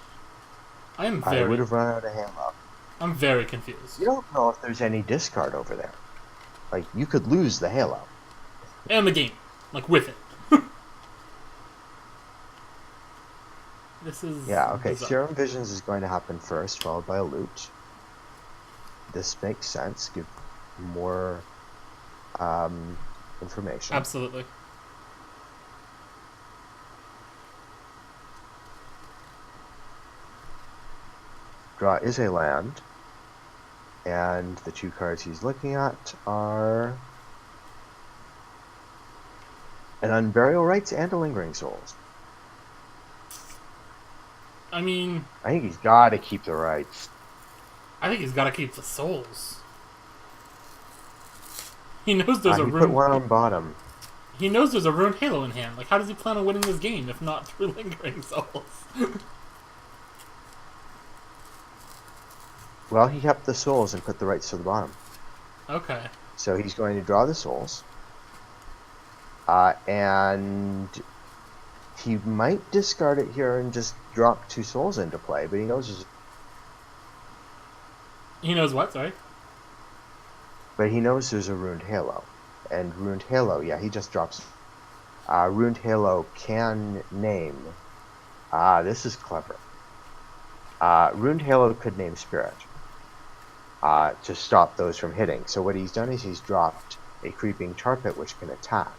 I would have run out of Halo. I'm very confused. You don't know if there's any discard over there. Like, you could lose the Halo. And the game. Like, with it. This is... Yeah, okay. bizarre. Serum Visions is going to happen first, followed by a loot. This makes sense. Give more information. Absolutely. Draw is a land, and the two cards he's looking at are an Unburial Rites and a Lingering Souls. I mean... I think he's got to keep the rights. I think he's got to keep the souls. He knows there's a he rune... put one on bottom. He knows there's a Ruined Halo in hand. Like, how does he plan on winning this game if not through Lingering Souls? Well, he kept the souls and put the rights to the bottom. Okay. So he's going to draw the souls. And he might discard it here and just drop two souls into play, but he knows there's... He knows what, sorry? But he knows there's a Ruined Halo. And Ruined Halo, yeah, he just drops... Ruined Halo can name... this is clever. Ruined Halo could name Spirit. To stop those from hitting. So what he's done is he's dropped a Creeping Tar Pit which can attack.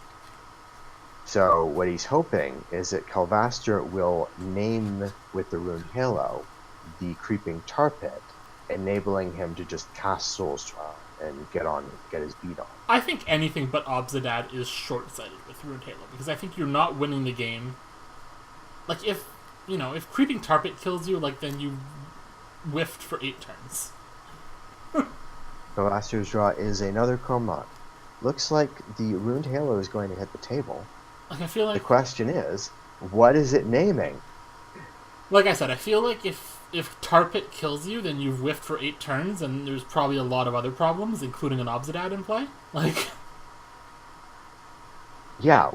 So what he's hoping is that Khelvaster will name with the Ruined Halo the Creeping Tar Pit, enabling him to just cast Souls and get his beat on. I think anything but Obsidat is short-sighted with Ruined Halo, because I think you're not winning the game like if if creeping tar pit kills you, like then you whiffed for 8 turns. Khelvaster's draw is another Chromon. Looks like the Ruined Halo is going to hit the table. Like I feel like The question is, what is it naming? like I said, I feel like if tar pit kills you, then you've whiffed for 8 turns, and there's probably a lot of other problems, including an Obzidad in play. Like, Yeah,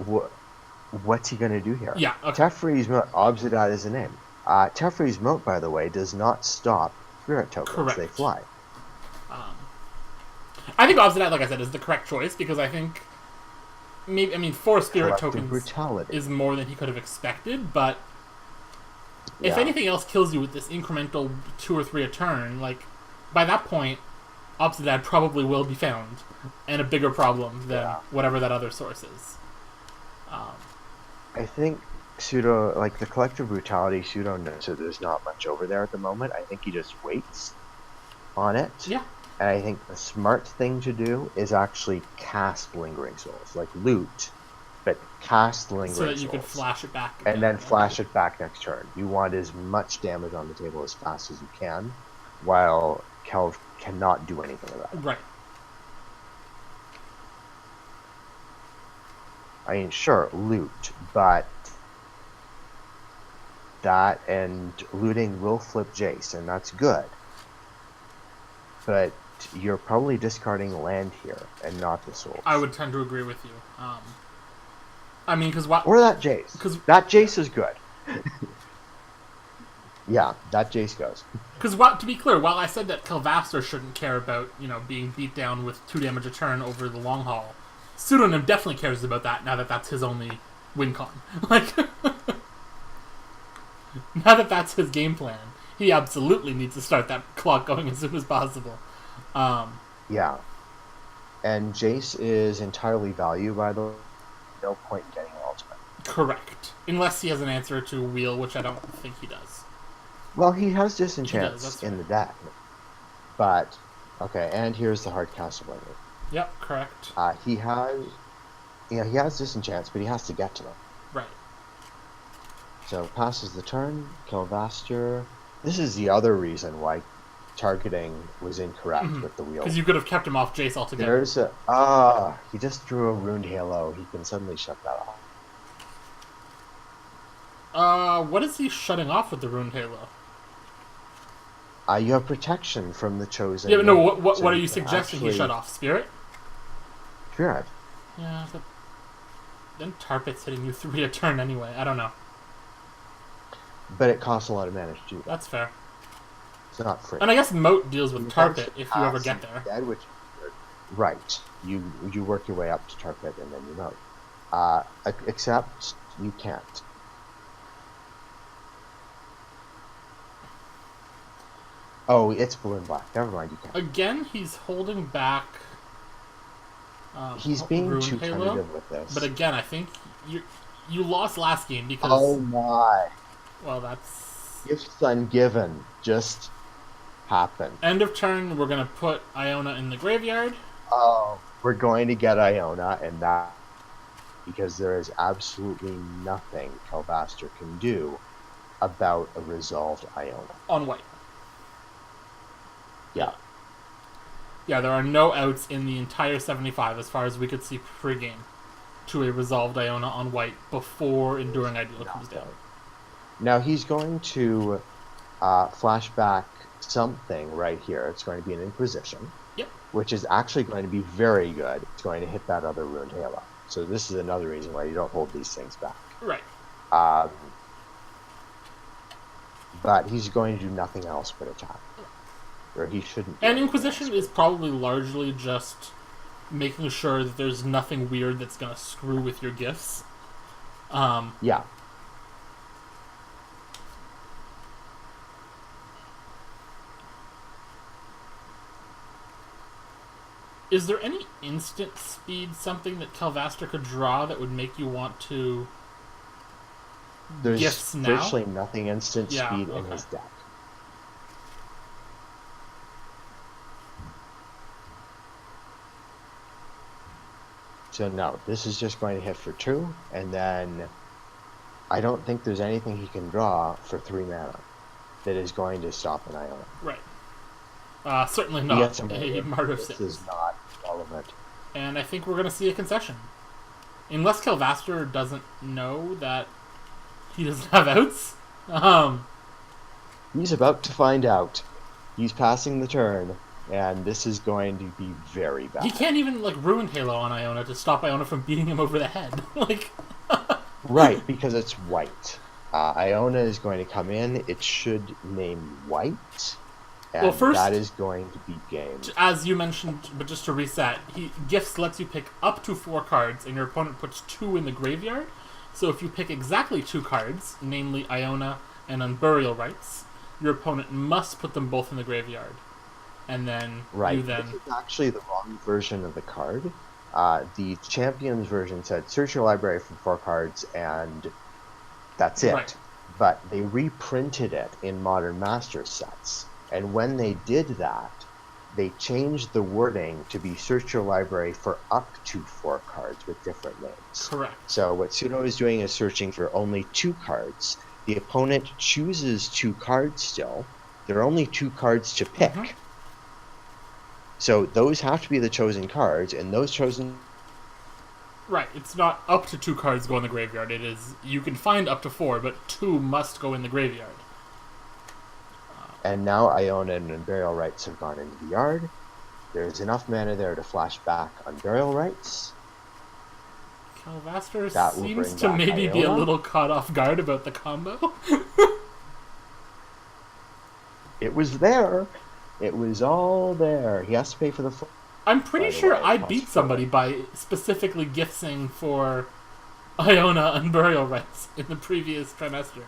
what's he going to do here? yeah, okay. Teferi's Moat, Obzidad is the name. Teferi's Moat, by the way, does not stop spirit tokens. Correct. They fly. I think Obzidad, like I said, is the correct choice because I think maybe 4 spirit Collective tokens brutality. is more than he could have expected, but if Yeah. anything else kills you with this incremental 2 or 3 a turn, like by that point, Obzidad probably will be found and a bigger problem than whatever that other source is. I think the collective brutality SudoNym, so there's not much over there at the moment. I think he just waits on it. Yeah. And I think the smart thing to do is actually cast Lingering Souls, like loot, but cast Lingering Souls. So that you could flash it back. And then flash it back next turn. You want as much damage on the table as fast as you can, while Kelv cannot do anything about it. Right. I mean, sure, loot, but that and looting will flip Jace, and that's good. But you're probably discarding land here and not the souls. I would tend to agree with you. I mean, because what? Or that Jace. Because that Jace is good. Yeah, that Jace goes. Because to be clear, while I said that Khelvaster shouldn't care about being beat down with 2 damage a turn over the long haul, SudoNym definitely cares about that. Now that that's his only win con, like now that that's his game plan, he absolutely needs to start that clock going as soon as possible. Yeah. And Jace is entirely value, by the way. No point in getting an ultimate. Correct. Unless he has an answer to Wheel, which I don't think he does. Well, he has Disenchants in the deck. But, okay, and here's the hard cast Linger. Yep, correct. He has Disenchants, but he has to get to them. Right. So, passes the turn, Khelvaster. This is the other reason why targeting was incorrect with the wheel. Because you could have kept him off Jace altogether. There's he just drew a Ruined Halo. He can suddenly shut that off. What is he shutting off with the Ruined Halo? You have protection from the Chosen. Yeah, but no, what are you suggesting he shut off? Spirit? Spirit. Yeah, but then Tar Pit's hitting you 3 a turn anyway. I don't know. But it costs a lot of mana to do that. That's fair. It's not free. And I guess Moat deals with Tar Pit if you ever get there. Dead, which, right. You work your way up to Tar Pit and then you Moat. Except you can't. Oh, it's blue and black. Never mind, you can't. Again, he's holding back. He's being Ruined too Halo, tentative with this. But again, I think you lost last game because. Oh my! Well, that's. Gifts Ungiven just happened. End of turn. We're gonna put Iona in the graveyard. Oh, we're going to get Iona, and that because there is absolutely nothing Khelvaster can do about a resolved Iona. On white. Yeah. Yeah, there are no outs in the entire 75 as far as we could see pre-game to a resolved Iona on white before Enduring Ideal comes down. Now he's going to flashback something right here. It's going to be an Inquisition. Yep. Which is actually going to be very good. It's going to hit that other Ruined Halo. So this is another reason why you don't hold these things back. Right. But he's going to do nothing else but attack. Or he shouldn't. And Inquisition is probably largely just making sure that there's nothing weird that's going to screw with your gifts. Yeah. Is there any instant speed, something that Khelvaster could draw that would make you want to There's gifts now? virtually nothing instant speed in his deck. So no, this is just going to hit for 2, and then I don't think there's anything he can draw for 3 mana that is going to stop an Iona. Right. Certainly He not gets a a Martyr. Martyr This 6. is not relevant. And I think we're going to see a concession. Unless Khelvaster doesn't know that he doesn't have outs. He's about to find out. He's passing the turn, and this is going to be very bad. He can't even ruin Halo on Iona to stop Iona from beating him over the head. Right, because it's white. Iona is going to come in. It should name white, and well, first, that is going to be game. As you mentioned, but just to reset, Gifts lets you pick up to 4 cards, and your opponent puts 2 in the graveyard. So if you pick exactly 2 cards, namely Iona and Unburial Rites, your opponent must put them both in the graveyard. And then you then... This is actually the wrong version of the card. The Champions version said, search your library for 4 cards, and that's it. Right. But they reprinted it in Modern Masters sets. And when they did that, they changed the wording to be search your library for up to 4 cards with different names. Correct. So what Sudo is doing is searching for only 2 cards. The opponent chooses 2 cards still. There are only 2 cards to pick. Mm-hmm. So those have to be the chosen cards, and those chosen... Right, it's not up to 2 cards go in the graveyard. It is, you can find up to 4, but 2 must go in the graveyard. And now Iona and Unburial Rites have gone into the yard. There's enough mana there to flash back Unburial Rites. Khelvaster seems to maybe be a little caught off guard about the combo. It was there. It was all there. He has to pay for the... I'm pretty sure I beat somebody by specifically gifting for Iona Unburial Rites in the previous trimester.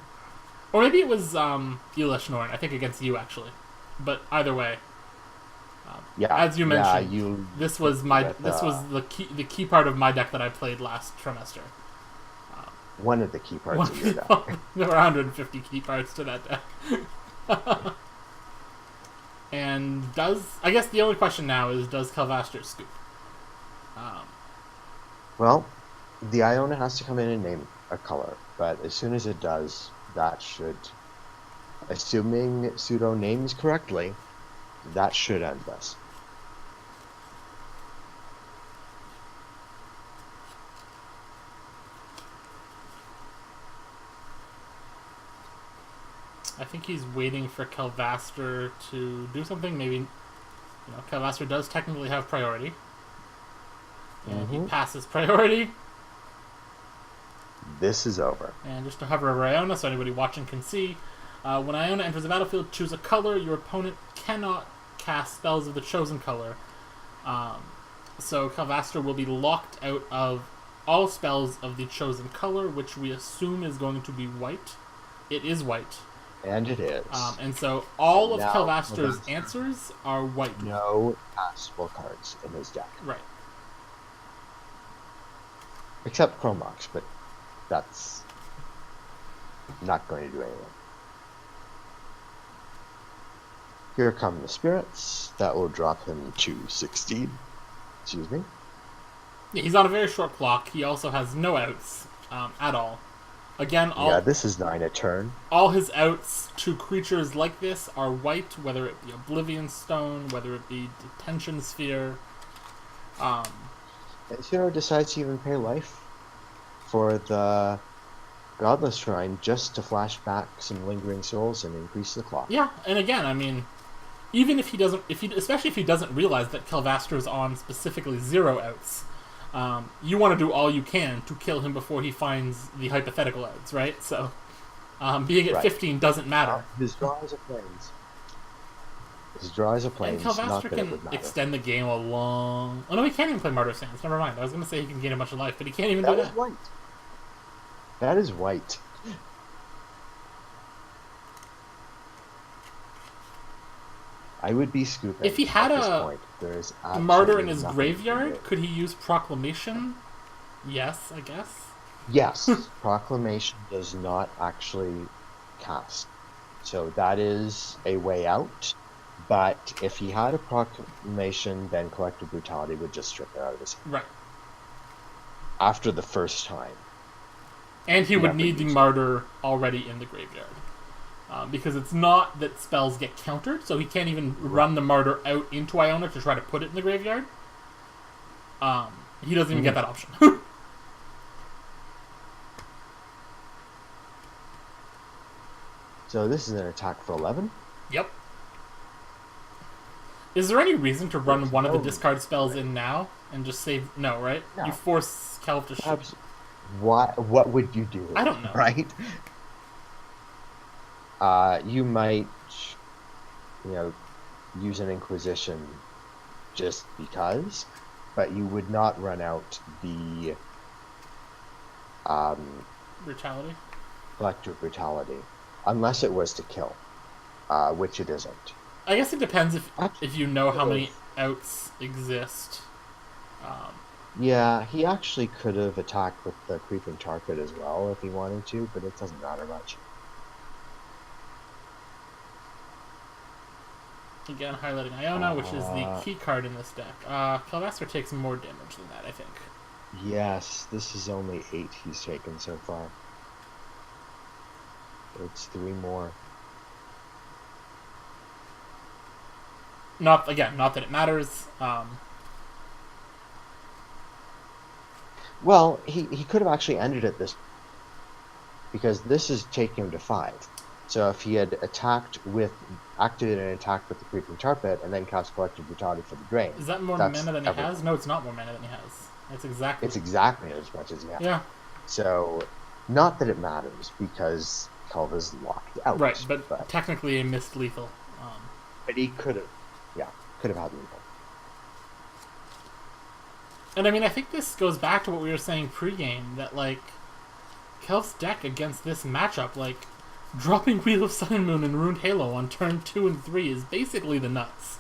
Or maybe it was Elish Norn, I think against you, actually. But either way, as you mentioned, this was the key part of my deck that I played last trimester. One of the key parts of your deck. There were 150 key parts to that deck. And I guess the only question now is, does Khelvaster scoop? Well, the Iona has to come in and name a color, but as soon as it does, that should, assuming Sudo names correctly, that should end this. I think he's waiting for Khelvaster to do something. Maybe, Khelvaster does technically have priority. And he passes priority. This is over. And just to hover over Iona so anybody watching can see, when Iona enters the battlefield, choose a color. Your opponent cannot cast spells of the chosen color. So Khelvaster will be locked out of all spells of the chosen color, which we assume is going to be white. It is white. And it is. And so all of Khelvaster's answers are white. No castable cards in his deck. Right. Except Chromox, but that's not going to do anything. Here come the spirits. That will drop him to 16. Excuse me. Yeah, he's on a very short clock. He also has no outs at all. Again, this is 9 a turn. All his outs to creatures like this are white, whether it be Oblivion Stone, whether it be Detention Sphere. And Sudo decides to even pay life for the Godless Shrine just to flash back some Lingering Souls and increase the clock. Yeah, and again, I mean, even if he doesn't, especially if he doesn't realize that Khelvaster is on specifically 0 outs, you want to do all you can to kill him before he finds the hypothetical outs, right? So, being at 15 doesn't matter. His draw is a plains. His draw is a plains. And Khelvaster can extend the game a long... Oh no, he can't even play Martyr Sands. Never mind. I was going to say he can gain a bunch of life, but he can't even do that. That is white. That is white. I would be scooping. If he had a Martyr in his graveyard, could he use Proclamation? Yes, I guess. Yes. Proclamation does not actually cast. So that is a way out. But if he had a Proclamation, then Collective Brutality would just strip it out of his hand. Right. After the first time. And he would never need the use it. Martyr already in the graveyard. Because it's not that spells get countered, so he can't even run the Martyr out into Iona to try to put it in the graveyard. He doesn't even get that option. So this is an attack for 11. Yep. Is there any reason to run There's one of the no discard spells reason. in now and just save? No, right? No. You force Kelv to shoot. What would you do? I don't know. Right? You might, use an Inquisition just because, but you would not run out the Brutality. Collective Brutality, unless it was to kill, which it isn't. I guess it depends if you know how It many is. outs exist. Yeah, he actually could have attacked with the Creeping Tar Pit as well if he wanted to, but it doesn't matter much. Again, highlighting Iona, which is the key card in this deck. Khelvaster takes more damage than that, I think. Yes, this is only 8 he's taken so far. It's 3 more. Not that it matters. Well, he could have actually ended it this, because this is taking him to 5. So if he had activated an attack with the Creeping Tar Pit and then cast Collective Brutality for the drain. Is that more mana than he has? No, it's not more mana than he has. It's exactly as much as he has. Yeah. So, not that it matters, because Kelva's locked out. Right, but technically a missed lethal. But he could have had lethal. And I mean, I think this goes back to what we were saying pregame, that, like, Kelv's deck against this matchup, like, dropping Wheel of Sun and Moon and Ruined Halo on turn 2 and 3 is basically the nuts.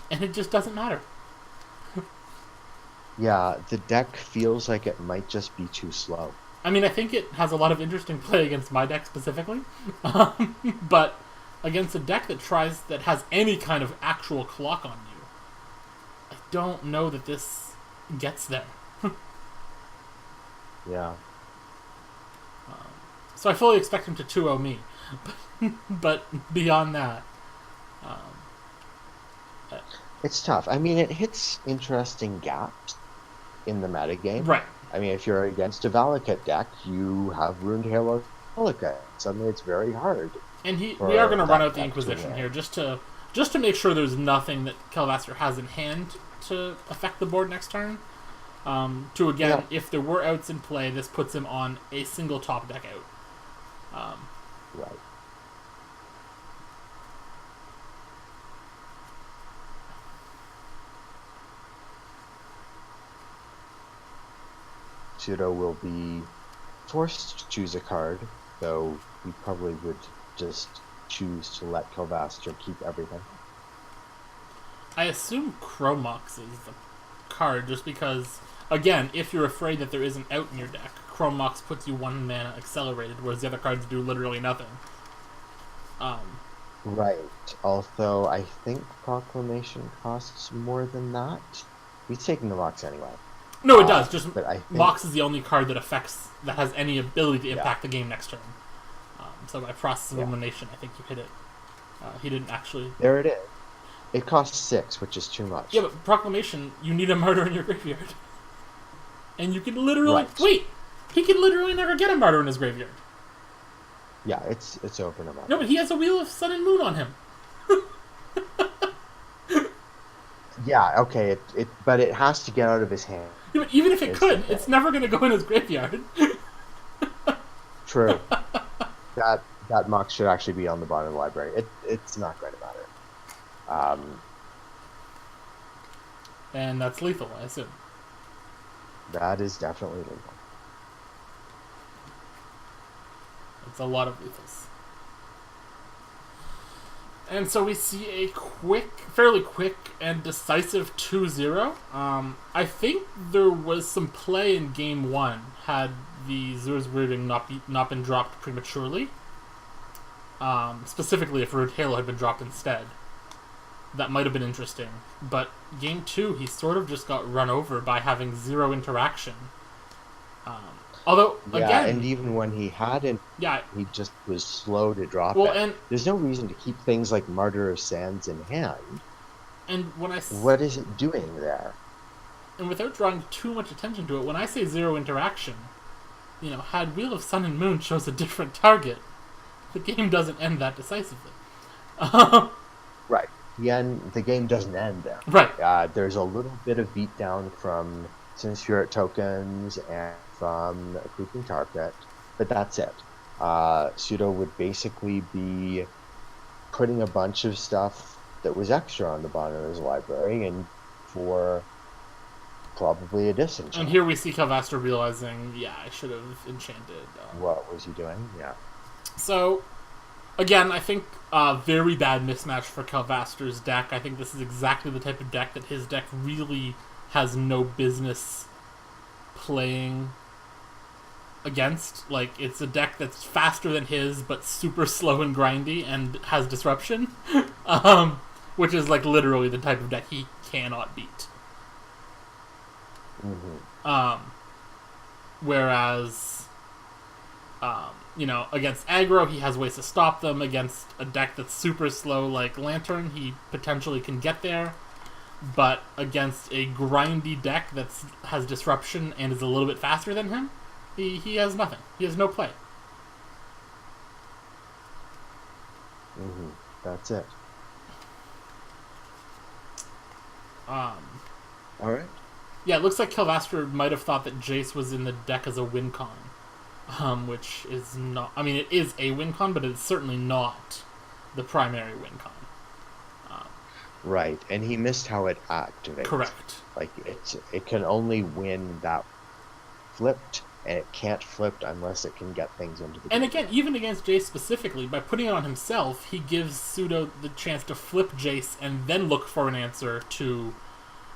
And it just doesn't matter. Yeah, the deck feels like it might just be too slow. I mean, I think it has a lot of interesting play against my deck specifically. But against a deck that has any kind of actual clock on you, I don't know that this gets there. Yeah. So I fully expect him to 2-0 me. But beyond that... It's tough. I mean, it hits interesting gaps in the metagame. Right. I mean, if you're against a Valakut deck, you have Ruined Halo Valakut. Suddenly it's very hard. And we are going to run out the Inquisition here, just to make sure there's nothing that Khelvaster has in hand to affect the board next turn. If there were outs in play, this puts him on a single top deck out. Right. Sudo will be forced to choose a card, though he probably would just choose to let Khelvaster keep everything. I assume Chromox is the card, just because, again, if you're afraid that there is an out in your deck, Chromox puts you 1 mana accelerated, whereas the other cards do literally nothing. Right. Although I think Proclamation costs more than that. He's taking the Mox anyway. No, it does. Just but I think Mox is the only card that has any ability to impact the game next turn. So by process of elimination, I think you hit it. He didn't actually. There it is. It costs 6, which is too much. Yeah, but Proclamation, you need a Martyr in your graveyard, and you can literally wait. He can literally never get a Martyr in his graveyard. Yeah, it's over no matter. No, but he has a Wheel of Sun and Moon on him. Yeah, okay, but it has to get out of his hand. Yeah, but even if it could, it's never going to go in his graveyard. True. That Mox should actually be on the bottom of the library. It's not going to matter. And that's lethal, I assume. That is definitely lethal. It's a lot of lethals. And so we see a fairly quick and decisive 2-0. I think there was some play in game 1 had the Zur's Brooding not been dropped prematurely. Specifically if Ruined Halo had been dropped instead. That might have been interesting. But game 2, he sort of just got run over by having 0 interaction. Although, Yeah, and again, even when he hadn't, yeah, he just was slow to drop well, it. and There's no reason to keep things like Martyr of Sands in hand. when What is it doing there? and without drawing too much attention to it, when I say zero interaction, had Wheel of Sun and Moon chose a different target, the game doesn't end that decisively. Right. The game doesn't end there. Right. There's a little bit of beatdown from some spirit tokens and from a creeping tar pit, but that's it. Pseudo would basically be putting a bunch of stuff that was extra on the bottom of his library and for probably a disenchant. And here we see Khelvaster realizing, yeah, I should have enchanted. What was he doing? Yeah. So, again, I think very bad mismatch for Khelvaster's deck. I think this is exactly the type of deck that his deck really has no business playing against. Like, it's a deck that's faster than his, but super slow and grindy, and has disruption. Which is, like, literally the type of deck he cannot beat. Mm-hmm. Whereas, against aggro, he has ways to stop them. Against a deck that's super slow, like Lantern, he potentially can get there. But against a grindy deck that has disruption and is a little bit faster than him, he has nothing. He has no play. Mm-hmm. That's it. All right. Yeah, it looks like Khelvaster might have thought that Jace was in the deck as a win con. Which is not... I mean, it is a win con, but it's certainly not the primary win con. Right, and he missed how it activates. Correct. Like, it can only win that flipped, and it can't flip unless it can get things into the game. And again, even against Jace specifically, by putting it on himself, he gives Pseudo the chance to flip Jace and then look for an answer to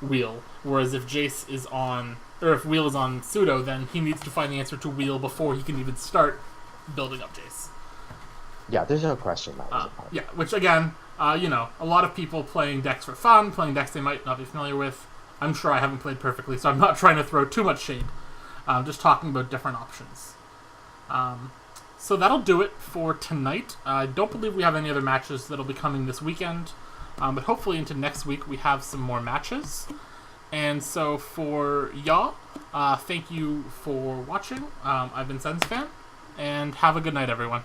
Wheel. Whereas if Jace is on... or if Wheel is on Pseudo, then he needs to find the answer to Wheel before he can even start building up Jace. Yeah, there's no question that was a part. Yeah, which again, a lot of people playing decks for fun, playing decks they might not be familiar with. I'm sure I haven't played perfectly, so I'm not trying to throw too much shade. Just talking about different options. So that'll do it for tonight. I don't believe we have any other matches that'll be coming this weekend, but hopefully into next week we have some more matches. And so for y'all, thank you for watching. I've been SensFan, and have a good night, everyone.